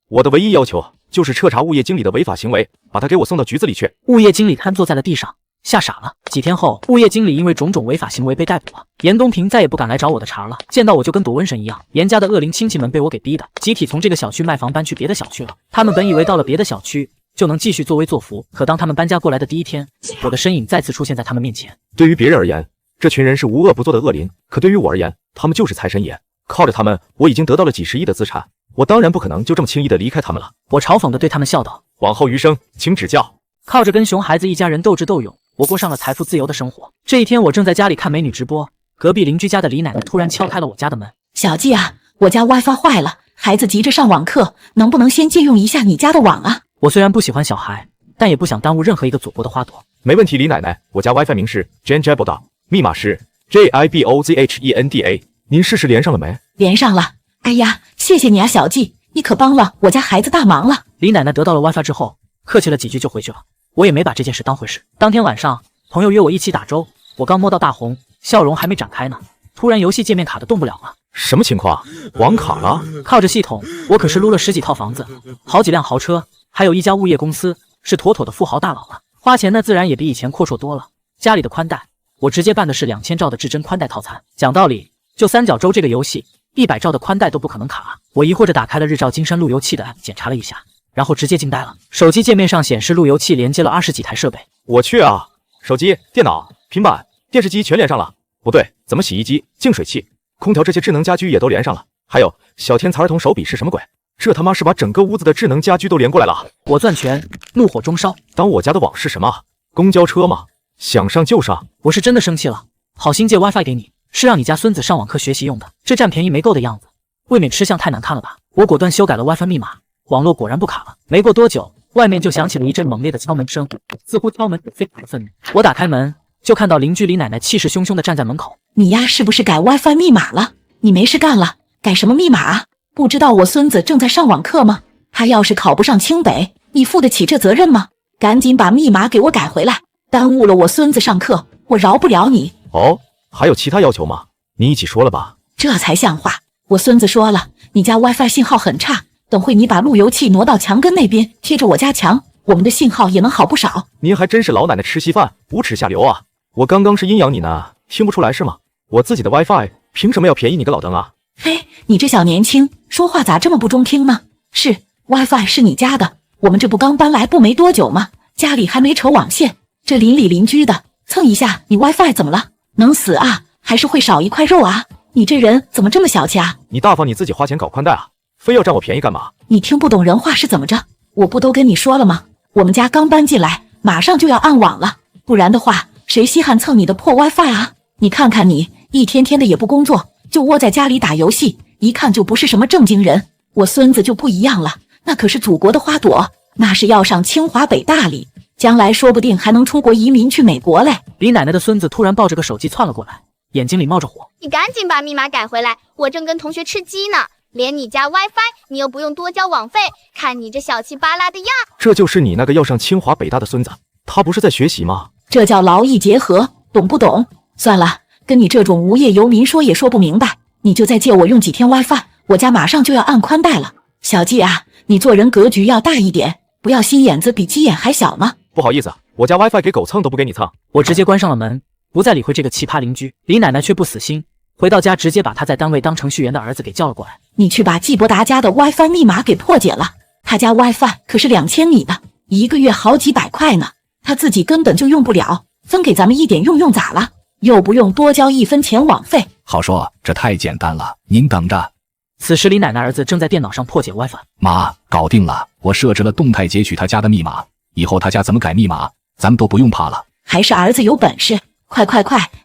我的唯一要求就是彻查物业经理的违法行为，把他给我送到局子里去。物业经理瘫坐在了地上，吓傻了。几天后，物业经理因为种种违法行为被逮捕了。严东平再也不敢来找我的茬了，见到我就跟躲瘟神一样。严家的恶灵亲戚们被我给逼的，集体从这个小区卖房搬去别的小区了。他们本以为到了别的小区就能继续作威作福，可当他们搬家过来的第一天，我的身影再次出现在他们面前。对于别人而言，这群人是无恶不作的恶灵，可对于我而言，他们就是财神爷。靠着他们，我已经得到了几十亿的资产，我当然不可能就这么轻易的离开他们了。我嘲讽地对他们笑道：往后余生，请指教。靠着跟熊孩子一家人斗智斗勇，我过上了财富自由的生活。这一天，我正在家里看美女直播，隔壁邻居家的李奶奶突然敲开了我家的门。小季啊，我家 WiFi 坏了，孩子急着上网课，能不能先借用一下你家的网啊？我虽然不喜欢小孩，但也不想耽误任何一个祖国的花朵。没问题，李奶奶，我家 WiFi 名是 Janjeboda， 密码是 JIBOZHENDA， 您试试连上了没？连上了。哎呀，谢谢你啊，小季，你可帮了我家孩子大忙了。李奶奶得到了 WiFi 之后，客气了几句就回去了。我也没把这件事当回事。当天晚上，朋友约我一起打周，我刚摸到大红，笑容还没展开呢，突然游戏界面卡的动不了了。什么情况？网卡了？靠着系统，我可是撸了10几套房子，好几辆豪车，还有一家物业公司，是妥妥的富豪大佬了。花钱呢自然也比以前阔绰多了。家里的宽带，我直接办的是2000兆的至臻宽带套餐。讲道理，就三角洲这个游戏，100兆的宽带都不可能卡。我疑惑着打开了日照金山路由器的 app 检查了一下，然后直接惊呆了。手机界面上显示路由器连接了20几台设备。我去啊！手机、电脑、平板、电视机全连上了。不对，怎么洗衣机、净水器、空调这些智能家居也都连上了？还有小天才儿童手笔是什么鬼？这他妈是把整个屋子的智能家居都连过来了！我攥拳，怒火中烧。当我家的网是什么？公交车吗？想上就上！我是真的生气了。好心借 WiFi 给你，是让你家孙子上网课学习用的，这占便宜没够的样子，未免吃相太难看了吧？我果断修改了 WiFi 密码，网络果然不卡了。没过多久，外面就响起了一阵猛烈的敲门声，似乎敲门者非常愤怒。我打开门，就看到邻居李奶奶气势汹汹地站在门口。你丫是不是改 WiFi 密码了？你没事干了，改什么密码啊？不知道我孙子正在上网课吗？他要是考不上清北，你负得起这责任吗？赶紧把密码给我改回来，耽误了我孙子上课，我饶不了你。哦，还有其他要求吗？你一起说了吧。这才像话。我孙子说了，你家 WiFi 信号很差，等会你把路由器挪到墙根那边，贴着我家墙，我们的信号也能好不少。您还真是老奶奶吃稀饭，无耻下流啊！我刚刚是阴阳你呢，听不出来是吗？我自己的 WiFi 凭什么要便宜你个老登啊？嘿，你这小年轻说话咋这么不中听呢？是 WiFi 是你家的，我们这不刚搬来不没多久吗？家里还没扯网线，这邻里邻居的蹭一下，你 WiFi 怎么了？能死啊？还是会少一块肉啊？你这人怎么这么小气啊？你大方你自己花钱搞宽带啊，非要占我便宜干嘛？你听不懂人话是怎么着？我不都跟你说了吗？我们家刚搬进来，马上就要暗网了，不然的话，谁稀罕蹭你的破 WiFi 啊？你看看你，一天天的也不工作，就窝在家里打游戏，一看就不是什么正经人。我孙子就不一样了，那可是祖国的花朵，那是要上清华北大里，将来说不定还能出国移民去美国嘞。李奶奶的孙子突然抱着个手机窜了过来，眼睛里冒着火。你赶紧把密码改回来，我正跟同学吃鸡呢。连你家 WiFi 你又不用多交网费，看你这小气巴拉的样。这就是你那个要上清华北大的孙子，他不是在学习吗？这叫劳逸结合，懂不懂？算了，跟你这种无业游民说也说不明白，你就再借我用几天 WiFi， 我家马上就要按宽带了。小季啊，你做人格局要大一点，不要心眼子比鸡眼还小吗？不好意思，我家 WiFi 给狗蹭都不给你蹭。我直接关上了门，不再理会这个奇葩邻居。李奶奶却不死心，回到家直接把他在单位当程序员的儿子给叫了过来。你去把季伯达家的 WiFi 密码给破解了，他家 WiFi 可是2000米的，一个月好几百块呢，他自己根本就用不了，分给咱们一点用咋了？又不用多交1分钱网费。好说，这太简单了，您等着。此时李奶奶儿子正在电脑上破解 WiFi。妈，搞定了，我设置了动态截取他家的密码，以后他家怎么改密码，咱们都不用怕了。还是儿子有本事，快，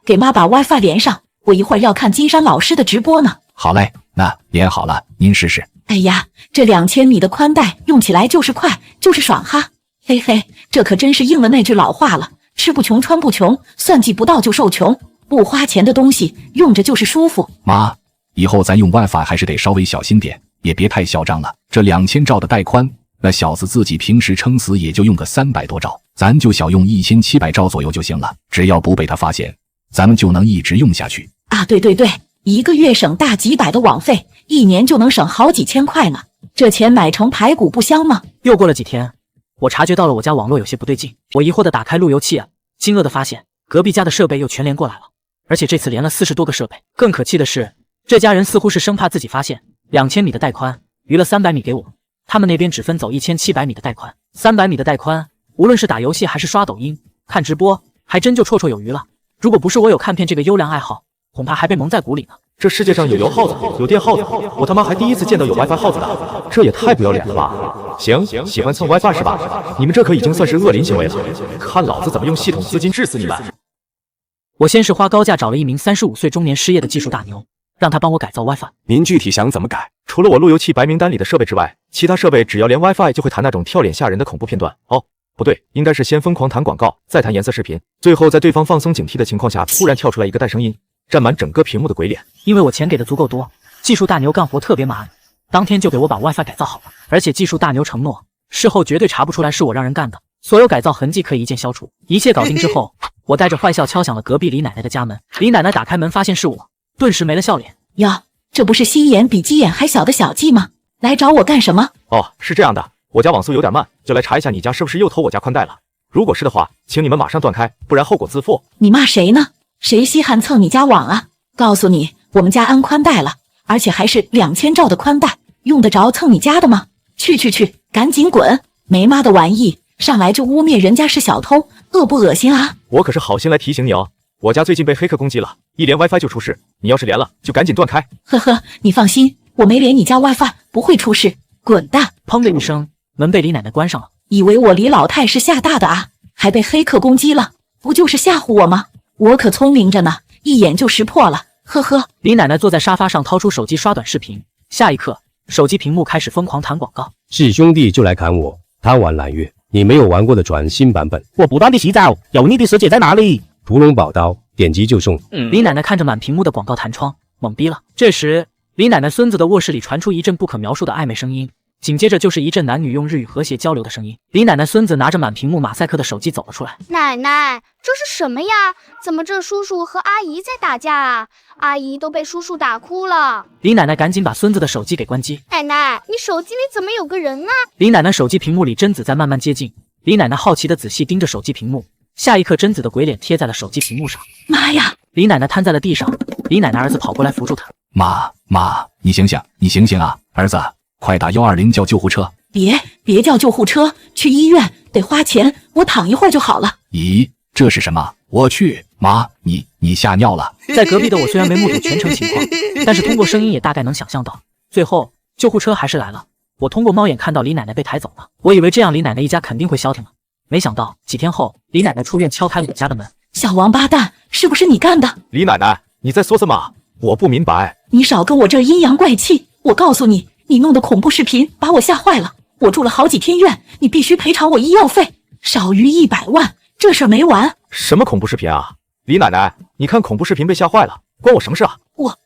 给妈把 WiFi 连上，我一会儿要看金山老师的直播呢。好嘞，那连好了，您试试。哎呀，这2000米的宽带用起来就是快，就是爽哈。嘿嘿，这可真是应了那句老话了，吃不穷穿不穷，算计不到就受穷。不花钱的东西用着就是舒服。妈，以后咱用 WiFi 还是得稍微小心点，也别太嚣张了。这2000兆的带宽，那小子自己平时撑死也就用个300多兆，咱就小用1700兆左右就行了。只要不被他发现，咱们就能一直用下去。啊，对，一个月省大几百的网费，一年就能省好几千块呢。这钱买成排骨不香吗？又过了几天，我察觉到了我家网络有些不对劲，我疑惑地打开路由器啊，惊愕地发现隔壁家的设备又全连过来了，而且这次连了40多个设备。更可气的是，这家人似乎是生怕自己发现，2000米的带宽余了300米给我，他们那边只分走1700米的带宽，300米的带宽，无论是打游戏还是刷抖音、看直播，还真就绰绰有余了。如果不是我有看片这个优良爱好，恐怕还被蒙在鼓里呢。这世界上有油耗子，有电耗子，我他妈还第一次见到有 WiFi 耗子的，这也太不要脸了吧！行，喜欢蹭 WiFi 是吧？你们这可已经算是恶邻行为了，看老子怎么用系统资金治死你们！我先是花高价找了一名35岁中年失业的技术大牛，让他帮我改造 WiFi。您具体想怎么改？除了我路由器白名单里的设备之外，其他设备只要连 WiFi 就会弹那种跳脸吓人的恐怖片段。哦，不对，应该是先疯狂弹广告，再弹颜色视频，最后在对方放松警惕的情况下，突然跳出来一个带声音，占满整个屏幕的鬼脸。因为我钱给的足够多，技术大牛干活特别麻利，当天就给我把 WiFi 改造好了。而且技术大牛承诺，事后绝对查不出来是我让人干的，所有改造痕迹可以一键消除。一切搞定之后，我带着坏笑敲响了隔壁李奶奶的家门。李奶奶打开门发现是我，顿时没了笑脸。哟，这不是心眼比鸡眼还小的小季吗？来找我干什么？哦，是这样的，我家网速有点慢，就来查一下你家是不是又偷我家宽带了。如果是的话，请你们马上断开，不然后果自负。你骂谁呢？谁稀罕蹭你家网啊？告诉你，我们家安宽带了，而且还是2000兆的宽带，用得着蹭你家的吗？去，赶紧滚！没妈的玩意，上来就污蔑人家是小偷，恶不恶心啊？我可是好心来提醒你哦，我家最近被黑客攻击了，一连 WiFi 就出事，你要是连了，就赶紧断开。呵呵，你放心，我没连你家 WiFi，不会出事。滚蛋！砰的一声，门被李奶奶关上了。以为我李老太是吓大的啊？还被黑客攻击了，不就是吓唬我吗？我可聪明着呢，一眼就识破了。呵呵。李奶奶坐在沙发上，掏出手机刷短视频，下一刻，手机屏幕开始疯狂弹广告。是兄弟就来砍我，贪玩揽月，你没有玩过的转新版本。我不断的洗澡，油腻的师姐在哪里？屠龙宝刀，点击就送。李奶奶看着满屏幕的广告弹窗，懵逼了。这时，李奶奶孙子的卧室里传出一阵不可描述的暧昧声音，紧接着就是一阵男女用日语和谐交流的声音。李奶奶孙子拿着满屏幕马赛克的手机走了出来。奶奶，这是什么呀？怎么这叔叔和阿姨在打架啊？阿姨都被叔叔打哭了。李奶奶赶紧把孙子的手机给关机。奶奶，你手机里怎么有个人啊？李奶奶手机屏幕里贞子在慢慢接近，李奶奶好奇的仔细盯着手机屏幕，下一刻贞子的鬼脸贴在了手机屏幕上。妈呀！李奶奶瘫在了地上，李奶奶儿子跑过来扶住她。妈，你醒醒，你醒醒啊！儿子，快打120叫救护车。别叫救护车，去医院得花钱，我躺一会儿就好了。咦，这是什么？我去，妈，你吓尿了。在隔壁的我虽然没目睹全程情况，但是通过声音也大概能想象到，最后救护车还是来了。我通过猫眼看到李奶奶被抬走了，我以为这样李奶奶一家肯定会消停了，没想到几天后李奶奶出院敲开了我家的门。小王八蛋，是不是你干的？李奶奶，你在说什么？我不明白。你少跟我这阴阳怪气！我告诉你，你弄的恐怖视频把我吓坏了，我住了好几天院，你必须赔偿我医药费，少于100万，这事儿没完。什么恐怖视频啊？李奶奶，你看恐怖视频被吓坏了，关我什么事啊？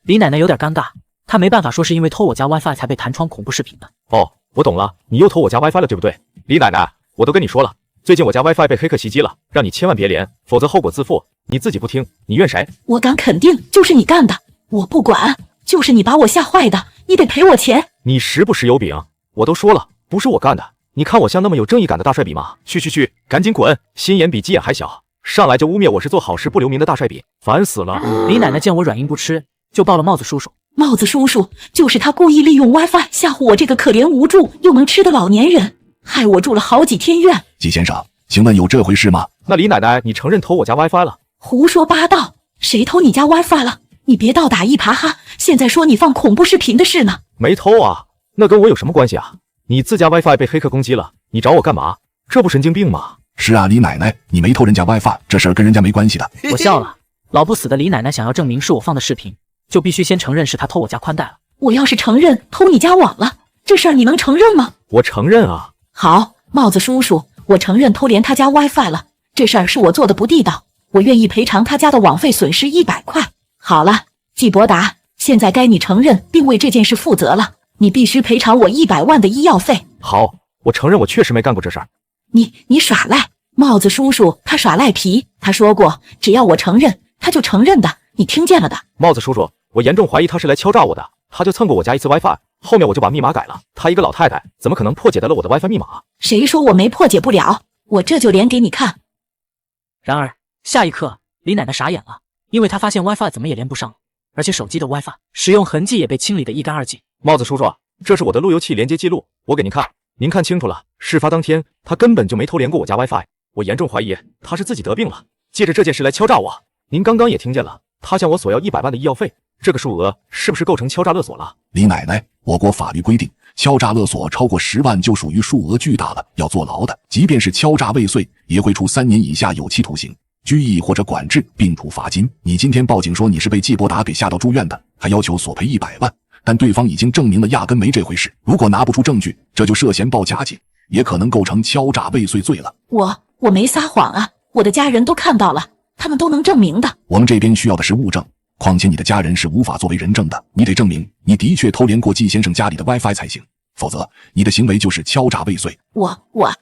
李奶奶有点尴尬，她没办法说是因为偷我家 WiFi 才被弹窗恐怖视频的。哦，我懂了，你又偷我家 WiFi 了，对不对？李奶奶，我都跟你说了，最近我家 WiFi 被黑客袭击了，让你千万别连，否则后果自负。你自己不听，你怨谁？我敢肯定就是你干的，我不管，就是你把我吓坏的，你得赔我钱。你时不时有饼，我都说了，不是我干的。你看我像那么有正义感的大帅比吗？去，赶紧滚！心眼比鸡眼还小，上来就污蔑我是做好事不留名的大帅比，烦死了！李奶奶见我软硬不吃，就抱了帽子叔叔。帽子叔叔就是他故意利用 WiFi 吓唬我这个可怜无助又能吃的老年人，害我住了好几天院。季先生，请问有这回事吗？那李奶奶，你承认偷我家 WiFi 了？胡说八道！谁偷你家 WiFi 了？你别倒打一耙哈！现在说你放恐怖视频的事呢？没偷啊，那跟我有什么关系啊？你自家 WiFi 被黑客攻击了，你找我干嘛？这不神经病吗？是啊，李奶奶，你没偷人家 WiFi，这事儿跟人家没关系的。我笑了，老不死的李奶奶想要证明是我放的视频，就必须先承认是她偷我家宽带了。我要是承认偷你家网了，这事儿你能承认吗？我承认啊。好，帽子叔叔，我承认偷连他家 WiFi 了，这事儿是我做的不地道，我愿意赔偿他家的网费损失100块。好了，季伯达，现在该你承认并为这件事负责了，你必须赔偿我100万的医药费。好，我承认我确实没干过这事儿。你耍赖，帽子叔叔他耍赖皮，他说过只要我承认，他就承认的，你听见了的。帽子叔叔，我严重怀疑他是来敲诈我的，他就蹭过我家一次 WiFi， 后面我就把密码改了。他一个老太太，怎么可能破解得了我的 WiFi 密码？谁说我没破解不了？我这就连给你看。然而下一刻，李奶奶傻眼了，因为她发现 WiFi 怎么也连不上，而且手机的 WiFi 使用痕迹也被清理得一干二净。帽子叔叔，这是我的路由器连接记录，我给您看，您看清楚了。事发当天，他根本就没偷连过我家 WiFi， 我严重怀疑他是自己得病了，借着这件事来敲诈我。您刚刚也听见了，他向我索要100万的医药费，这个数额是不是构成敲诈勒索了？李奶奶，我国法律规定，敲诈勒索超过10万就属于数额巨大了，要坐牢的。即便是敲诈未遂，也会处3年以下有期徒刑、拘役或者管制，并处罚金。你今天报警说你是被季伯达给吓到住院的，还要求索赔100万，但对方已经证明了压根没这回事。如果拿不出证据，这就涉嫌报假警，也可能构成敲诈未遂罪了。我没撒谎啊，我的家人都看到了，他们都能证明的。我们这边需要的是物证，况且你的家人是无法作为人证的，你得证明你的确偷连过季先生家里的 WiFi 才行，否则你的行为就是敲诈未遂。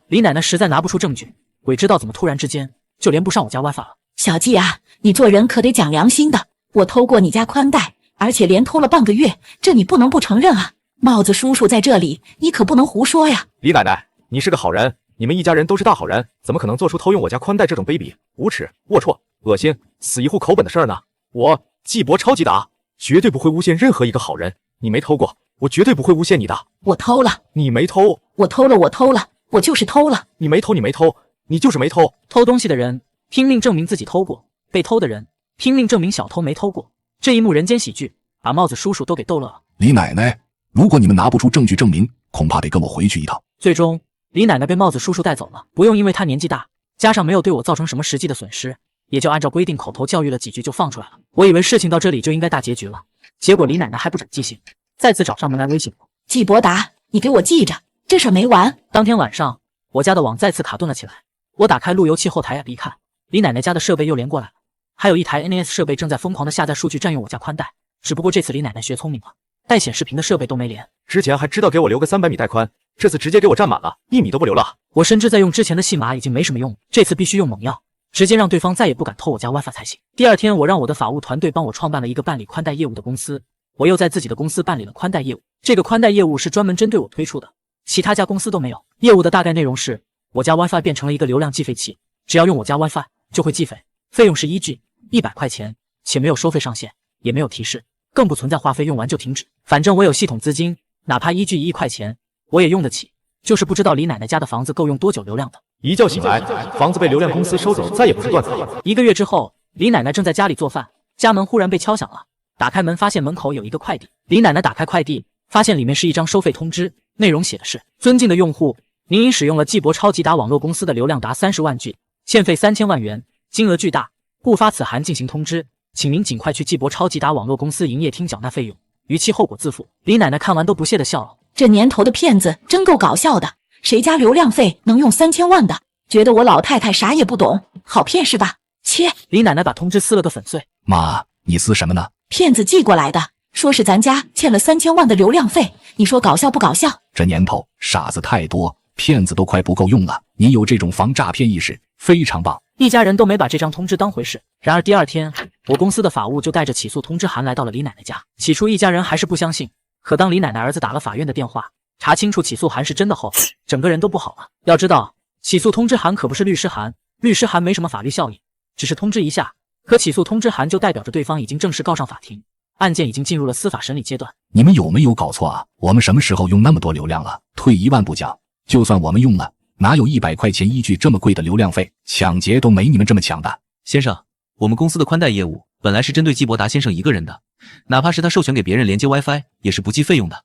李奶奶实在拿不出证据，鬼知道怎么突然之间就连不上我家 WiFi 了。小季啊，你做人可得讲良心的，我偷过你家宽带，而且连偷了半个月，这你不能不承认啊。帽子叔叔在这里，你可不能胡说呀。李奶奶，你是个好人，你们一家人都是大好人，怎么可能做出偷用我家宽带这种卑鄙、无耻、龌龊、恶心、死一户口本的事儿呢？我季伯超级达绝对不会诬陷任何一个好人，你没偷过，我绝对不会诬陷你的。我偷了。你没偷。我偷了，我就是偷了。你没偷，你就是没偷。偷东西的人拼命证明自己偷过，被偷的人拼命证明小偷没偷过，这一幕人间喜剧把帽子叔叔都给逗乐了。李奶奶，如果你们拿不出证据证明，恐怕得跟我回去一趟。最终李奶奶被帽子叔叔带走了，不用因为她年纪大，加上没有对我造成什么实际的损失，也就按照规定口头教育了几句就放出来了。我以为事情到这里就应该大结局了，结果李奶奶还不长记性，再次找上门来威胁我。季伯达，你给我记着，这事儿没完。当天晚上，我家的网再次卡顿了起来。我打开路由器后台 app 一看，李奶奶家的设备又连过来了，还有一台 NAS 设备正在疯狂的下载数据占用我家宽带。只不过这次李奶奶学聪明了，带显示屏的设备都没连。之前还知道给我留个300米带宽，这次直接给我占满了，1米都不留了。我深知在用之前的戏码已经没什么用，这次必须用猛药，直接让对方再也不敢偷我家 WiFi 才行。第二天，我让我的法务团队帮我创办了一个办理宽带业务的公司，我又在自己的公司办理了宽带业务。这个宽带业务是专门针对我推出的，其他家公司都没有。业务的大概内容是，我家 WiFi 变成了一个流量计费器，只要用我家 WiFi 就会计费，费用是1G100块钱，且没有收费上限，也没有提示，更不存在话费用完就停止。反正我有系统资金，哪怕1G1亿块钱我也用得起，就是不知道李奶奶家的房子够用多久流量的。一觉醒来，房子被流量公司收走，再也不是断层。1个月之后，李奶奶正在家里做饭，家门忽然被敲响了。打开门，发现门口有一个快递。李奶奶打开快递，发现里面是一张收费通知，内容写的是：尊敬的用户，您已使用了纪博超级达网络公司的流量达30万 G， 欠费3000万元，金额巨大，故发此函进行通知，请您尽快去纪博超级达网络公司营业厅缴纳费用，逾期后果自负。李奶奶看完都不屑的笑了，这年头的骗子真够搞笑的，谁家流量费能用3000万的？觉得我老太太啥也不懂，好骗是吧？切！李奶奶把通知撕了个粉碎。妈，你撕什么呢？骗子寄过来的，说是咱家欠了3000万的流量费，你说搞笑不搞笑？这年头傻子太多，骗子都快不够用了。您有这种防诈骗意识，非常棒。一家人都没把这张通知当回事。然而第二天，我公司的法务就带着起诉通知函来到了李奶奶家。起初一家人还是不相信，可当李奶奶儿子打了法院的电话，查清楚起诉函是真的后，整个人都不好了。要知道，起诉通知函可不是律师函，律师函没什么法律效应，只是通知一下。可起诉通知函就代表着对方已经正式告上法庭，案件已经进入了司法审理阶段。你们有没有搞错啊？我们什么时候用那么多流量了？退一万步讲，就算我们用了，哪有100块钱1G这么贵的流量费？抢劫都没你们这么抢的。先生，我们公司的宽带业务本来是针对纪伯达先生一个人的，哪怕是他授权给别人连接 WiFi 也是不计费用的，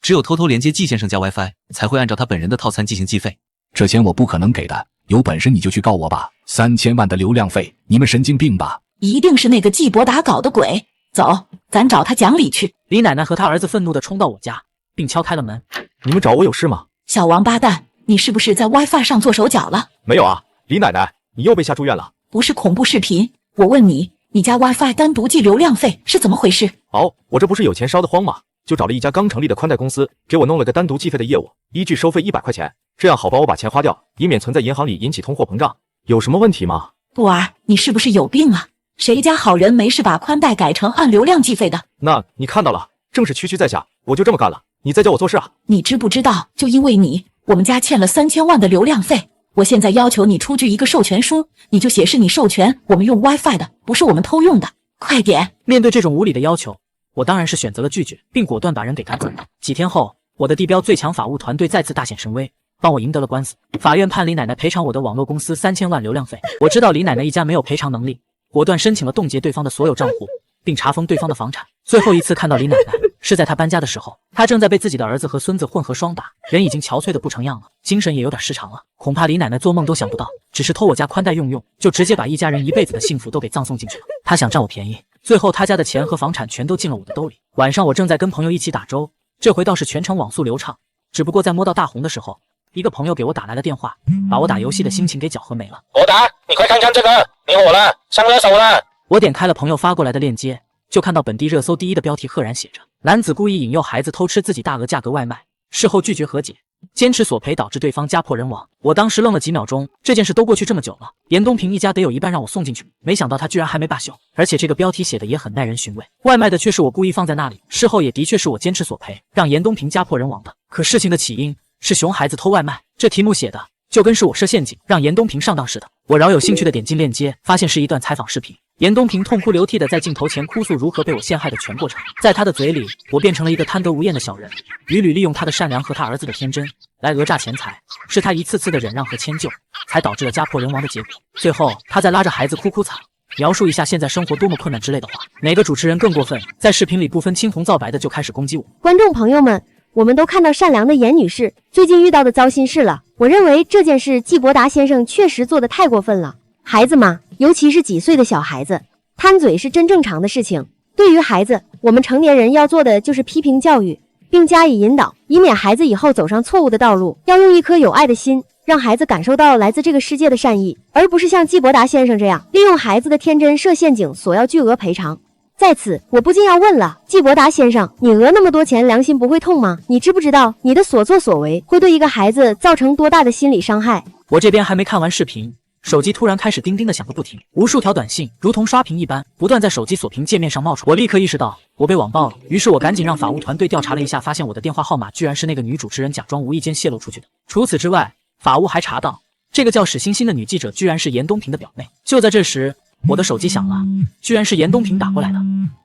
只有偷偷连接季先生家 WiFi 才会按照他本人的套餐进行计费。这钱我不可能给的，有本事你就去告我吧！3000万的流量费，你们神经病吧？一定是那个纪伯达搞的鬼，走，咱找他讲理去。李奶奶和她儿子愤怒地冲到我家，并敲开了门。你们找我有事吗？小王八蛋，你是不是在 WiFi 上做手脚了？没有啊，李奶奶，你又被下住院了。不是恐怖视频，我问你，你家 WiFi 单独计流量费是怎么回事？哦，我这不是有钱烧得慌吗？就找了一家刚成立的宽带公司，给我弄了个单独计费的业务，1G收费100块钱，这样好帮我把钱花掉，以免存在银行里引起通货膨胀。有什么问题吗？布儿，你是不是有病啊？谁家好人没事把宽带改成按流量计费的？那你看到了，正是区区在下，我就这么干了。你再叫我做事啊？你知不知道，就因为你，我们家欠了3000万的流量费。我现在要求你出具一个授权书，你就写是你授权我们用 WiFi 的，不是我们偷用的。快点！面对这种无理的要求，我当然是选择了拒绝，并果断把人给赶走。几天后，我的地标最强法务团队再次大显神威，帮我赢得了官司。法院判李奶奶赔偿我的网络公司3000万流量费。我知道李奶奶一家没有赔偿能力，果断申请了冻结对方的所有账户，并查封对方的房产。最后一次看到李奶奶是在她搬家的时候，她正在被自己的儿子和孙子混合双打，人已经憔悴的不成样了，精神也有点失常了。恐怕李奶奶做梦都想不到，只是偷我家宽带用，就直接把一家人一辈子的幸福都给葬送进去了。她想占我便宜，最后她家的钱和房产全都进了我的兜里。晚上我正在跟朋友一起打粥，这回倒是全程网速流畅，只不过在摸到大红的时候，一个朋友给我打来了电话，把我打游戏的心情给搅和没了。我打，你快看看这个，你火了，上热搜了。我点开了朋友发过来的链接，就看到本地热搜第一的标题赫然写着：男子故意引诱孩子偷吃自己大额价格外卖，事后拒绝和解，坚持索赔导致对方家破人亡。我当时愣了几秒钟，这件事都过去这么久了，严东平一家得有一半让我送进去，没想到他居然还没罢休，而且这个标题写的也很耐人寻味。外卖的却是我故意放在那里，事后也的确是我坚持索赔，让严东平家破人亡的。可事情的起因是熊孩子偷外卖，这题目写的就跟是我设陷阱让严东平上当似的。我饶有兴趣的点进链接，发现是一段采访视频。严东平痛哭流涕的在镜头前哭诉如何被我陷害的全过程。在他的嘴里，我变成了一个贪得无厌的小人，屡屡利用他的善良和他儿子的天真来讹诈钱财，是他一次次的忍让和迁就，才导致了家破人亡的结果。最后，他再拉着孩子哭哭惨，描述一下现在生活多么困难之类的话。哪个主持人更过分？在视频里不分青红皂白的就开始攻击我。观众朋友们，我们都看到善良的严女士最近遇到的糟心事了。我认为这件事纪伯达先生确实做得太过分了。孩子嘛，尤其是几岁的小孩子，贪嘴是真正常的事情。对于孩子，我们成年人要做的就是批评教育，并加以引导，以免孩子以后走上错误的道路。要用一颗有爱的心让孩子感受到来自这个世界的善意，而不是像季伯达先生这样利用孩子的天真设陷阱，索要巨额赔偿。在此，我不禁要问了，季伯达先生，你讹那么多钱，良心不会痛吗？你知不知道你的所作所为会对一个孩子造成多大的心理伤害？我这边还没看完视频，手机突然开始叮叮的响个不停，无数条短信如同刷屏一般，不断在手机锁屏界面上冒出。我立刻意识到我被网暴了，于是我赶紧让法务团队调查了一下，发现我的电话号码居然是那个女主持人假装无意间泄露出去的。除此之外，法务还查到这个叫史欣欣的女记者居然是严东平的表妹。就在这时，我的手机响了，居然是严东平打过来的。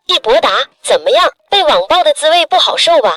季伯达，怎么样？被网暴的滋味不好受吧？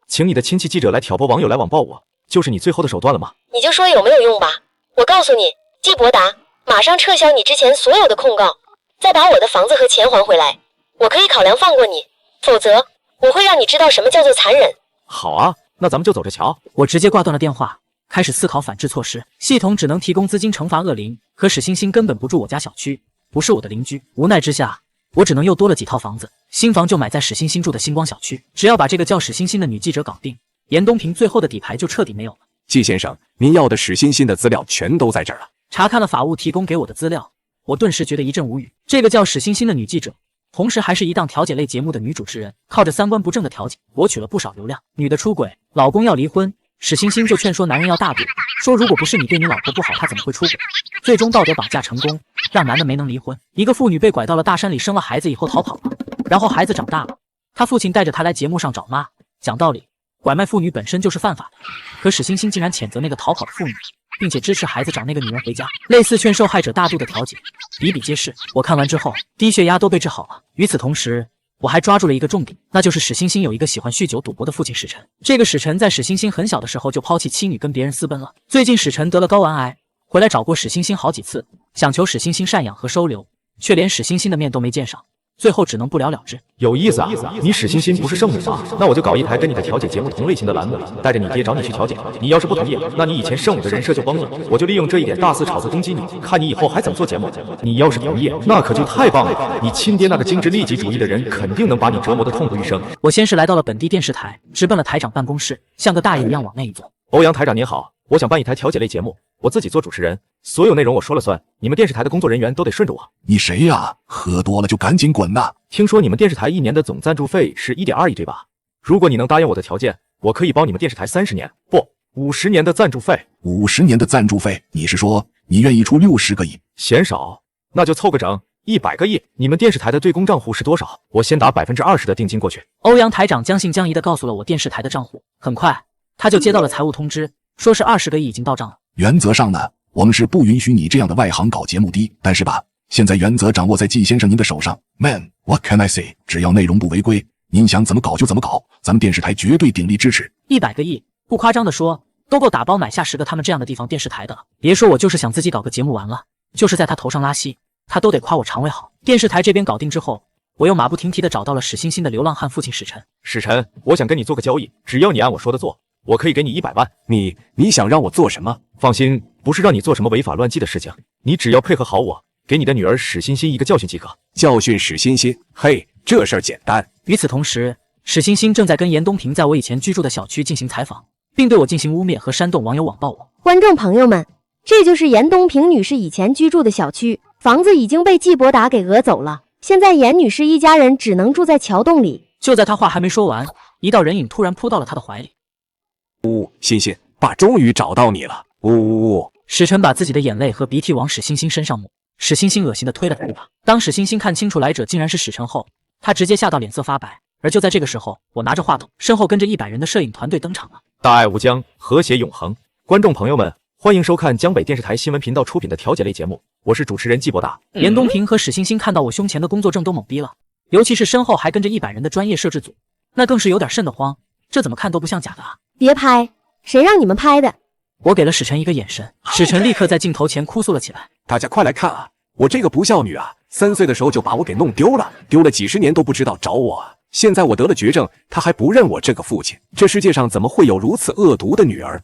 请你的亲戚记者来挑拨网友来网暴我，就是你最后的手段了吗？你就说有没有用吧。我告诉你，季伯达，马上撤销你之前所有的控告，再把我的房子和钱还回来。我可以考量放过你，否则我会让你知道什么叫做残忍。好啊，那咱们就走着瞧。我直接挂断了电话，开始思考反制措施。系统只能提供资金惩罚恶灵，可史欣欣根本不住我家小区，不是我的邻居。无奈之下，我只能又多了几套房子，新房就买在史欣欣住的星光小区。只要把这个叫史欣欣的女记者搞定，严东平最后的底牌就彻底没有了。季先生，您要的史欣欣的资料全都在这儿了。查看了法务提供给我的资料，我顿时觉得一阵无语。这个叫史欣欣的女记者，同时还是一档调解类节目的女主持人，靠着三观不正的调解，博取了不少流量。女的出轨，老公要离婚，史欣欣就劝说男人要大度，说如果不是你对你老婆不好，她怎么会出轨？最终道德绑架成功，让男的没能离婚。一个妇女被拐到了大山里，生了孩子以后逃跑了，然后孩子长大了，她父亲带着她来节目上找妈，讲道理，拐卖妇女本身就是犯法的，可史欣欣竟然谴责那个逃跑的妇女，并且支持孩子找那个女人回家。类似劝受害者大度的调解比比皆是。我看完之后，低血压都被治好了。与此同时，我还抓住了一个重点，那就是史欣欣有一个喜欢酗酒赌博的父亲史晨。这个史晨在史欣欣很小的时候就抛弃妻女跟别人私奔了。最近史晨得了睾丸癌，回来找过史欣欣好几次，想求史欣欣赡养和收留，却连史欣欣的面都没见上，最后只能不了了之。有意思啊！你史欣欣不是圣母吗？那我就搞一台跟你的调解节目同类型的栏目，带着你爹找你去调解。你要是不同意，那你以前圣母的人设就崩了。我就利用这一点大肆炒作攻击你，看你以后还怎么做节目。你要是同意，那可就太棒了！你亲爹那个精致利己主义的人，肯定能把你折磨得痛不欲生。我先是来到了本地电视台，直奔了台长办公室，像个大爷一样往那一坐。欧阳台长您好，我想办一台调解类节目，我自己做主持人，所有内容我说了算，你们电视台的工作人员都得顺着我。你谁呀？喝多了就赶紧滚呐！听说你们电视台1年的总赞助费是1.2亿，对吧？如果你能答应我的条件，我可以包你们电视台30年，不，50年的赞助费。50年的赞助费？你是说你愿意出60个亿？嫌少，那就凑个整100个亿。你们电视台的对公账户是多少？我先打20%的定金过去。欧阳台长将信将疑地告诉了我电视台的账户，很快他就接到了财务通知，说是20个亿已经到账了。原则上呢，我们是不允许你这样的外行搞节目的，但是吧，现在原则掌握在季先生您的手上。Man, what can I say？ 只要内容不违规，您想怎么搞就怎么搞，咱们电视台绝对鼎力支持。100个亿，不夸张的说，都够打包买下10个他们这样的地方电视台的了。别说我就是想自己搞个节目完了，就是在他头上拉稀，他都得夸我肠胃好。电视台这边搞定之后，我又马不停蹄地找到了史欣欣的流浪汉父亲史晨。史晨，我想跟你做个交易，只要你按我说的做，我可以给你100万。你想让我做什么？放心，不是让你做什么违法乱纪的事情，你只要配合好我，给你的女儿史欣欣一个教训即可。教训史欣欣？嘿，这事儿简单。与此同时，史欣欣正在跟严东平在我以前居住的小区进行采访，并对我进行污蔑和煽动网友网暴我。观众朋友们，这就是严东平女士以前居住的小区，房子已经被季伯达给讹走了，现在严女士一家人只能住在桥洞里。就在他话还没说完，一道人影突然扑到了他的怀里。欣欣，爸终于找到你了。史晨把自己的眼泪和鼻涕往史欣欣身上抹，史欣欣恶心地推了他一把。当史欣欣看清楚来者竟然是史晨后，他直接吓到脸色发白。而就在这个时候，我拿着话筒，身后跟着100人的摄影团队登场了。大爱无疆，和谐永恒。观众朋友们，欢迎收看江北电视台新闻频道出品的调解类节目，我是主持人季伯达。严东平和史欣欣看到我胸前的工作证都懵逼了，尤其是身后还跟着100人的专业摄制组，那更是有点瘆得慌。这怎么看都不像假的啊！别拍，谁让你们拍的？我给了史晨一个眼神，史晨立刻在镜头前哭诉了起来。大家快来看啊，我这个不孝女啊，3岁的时候就把我给弄丢了，丢了几10年都不知道找我啊。现在我得了绝症，他还不认我这个父亲，这世界上怎么会有如此恶毒的女儿？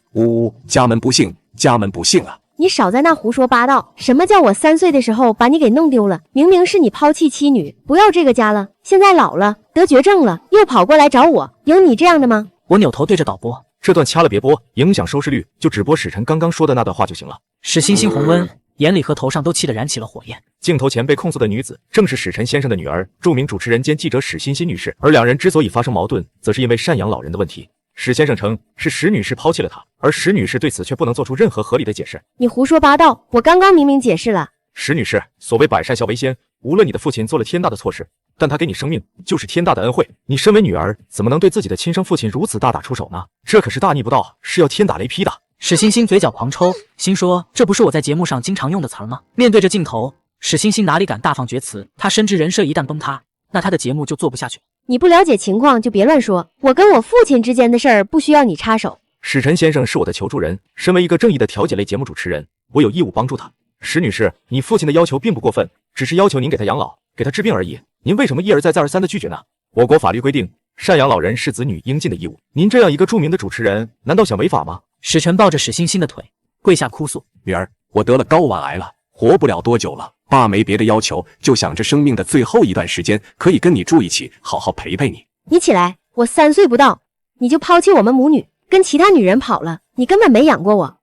家门不幸，家门不幸啊！你少在那胡说八道！什么叫我3岁的时候把你给弄丢了？明明是你抛弃妻女，不要这个家了，现在老了，得绝症了，又跑过来找我，有你这样的吗？我扭头对着导播，这段掐了别播，影响收视率，就只播史晨刚刚说的那段话就行了。史欣欣红温，眼里和头上都气得燃起了火焰。镜头前被控诉的女子正是史晨先生的女儿，著名主持人兼记者史欣欣女士。而两人之所以发生矛盾，则是因为赡养老人的问题。史先生称是史女士抛弃了他，而史女士对此却不能做出任何合理的解释。你胡说八道！我刚刚明明解释了。史女士，所谓百善孝为先，无论你的父亲做了天大的错事，但他给你生命就是天大的恩惠。你身为女儿，怎么能对自己的亲生父亲如此大打出手呢？这可是大逆不道，是要天打雷劈的。史欣欣嘴角狂抽，心说这不是我在节目上经常用的词儿吗？面对着镜头，史欣欣哪里敢大放厥词？她深知人设一旦崩塌，那她的节目就做不下去。你不了解情况就别乱说，我跟我父亲之间的事儿不需要你插手。史晨先生是我的求助人，身为一个正义的调解类节目主持人，我有义务帮助他。史女士，你父亲的要求并不过分，只是要求您给他养老，给他治病而已。您为什么一而再再而三的拒绝呢？我国法律规定，赡养老人是子女应尽的义务。您这样一个著名的主持人，难道想违法吗？史晨抱着史欣欣的腿，跪下哭诉：女儿，我得了睾丸癌了，活不了多久了。爸没别的要求，就想着生命的最后一段时间可以跟你住一起，好好陪陪你。你起来，我3岁不到，你就抛弃我们母女，跟其他女人跑了，你根本没养过我，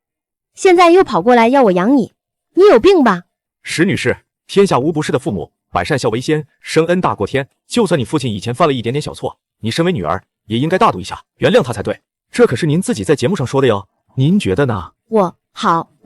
现在又跑过来要我养你，你有病吧？史女士，天下无不是的父母，百善孝为先，生恩大过天。就算你父亲以前犯了一点点小错，你身为女儿也应该大度一下，原谅他才对。这可是您自己在节目上说的哟，您觉得呢？我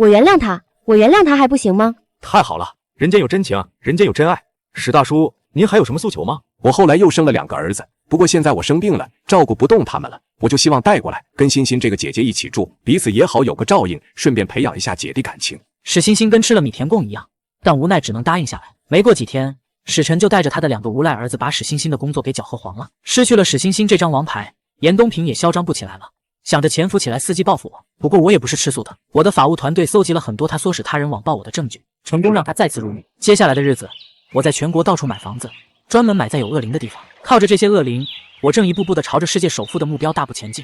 原谅他，我原谅他还不行吗？太好了，人间有真情，人间有真爱。史大叔，您还有什么诉求吗？我后来又生了2个儿子，不过现在我生病了，照顾不动他们了，我就希望带过来，跟欣欣这个姐姐一起住，彼此也好有个照应，顺便培养一下姐弟感情。史欣欣跟吃了米田共一样，但无奈只能答应下来。没过几天，史晨就带着他的2个无赖儿子把史欣欣的工作给搅和黄了。失去了史欣欣这张王牌，严东平也嚣张不起来了，想着潜伏起来伺机报复我。不过我也不是吃素的，我的法务团队搜集了很多他唆使他人网暴我的证据，成功让他再次入狱。接下来的日子，我在全国到处买房子，专门买在有恶灵的地方。靠着这些恶灵，我正一步步的朝着世界首富的目标大步前进。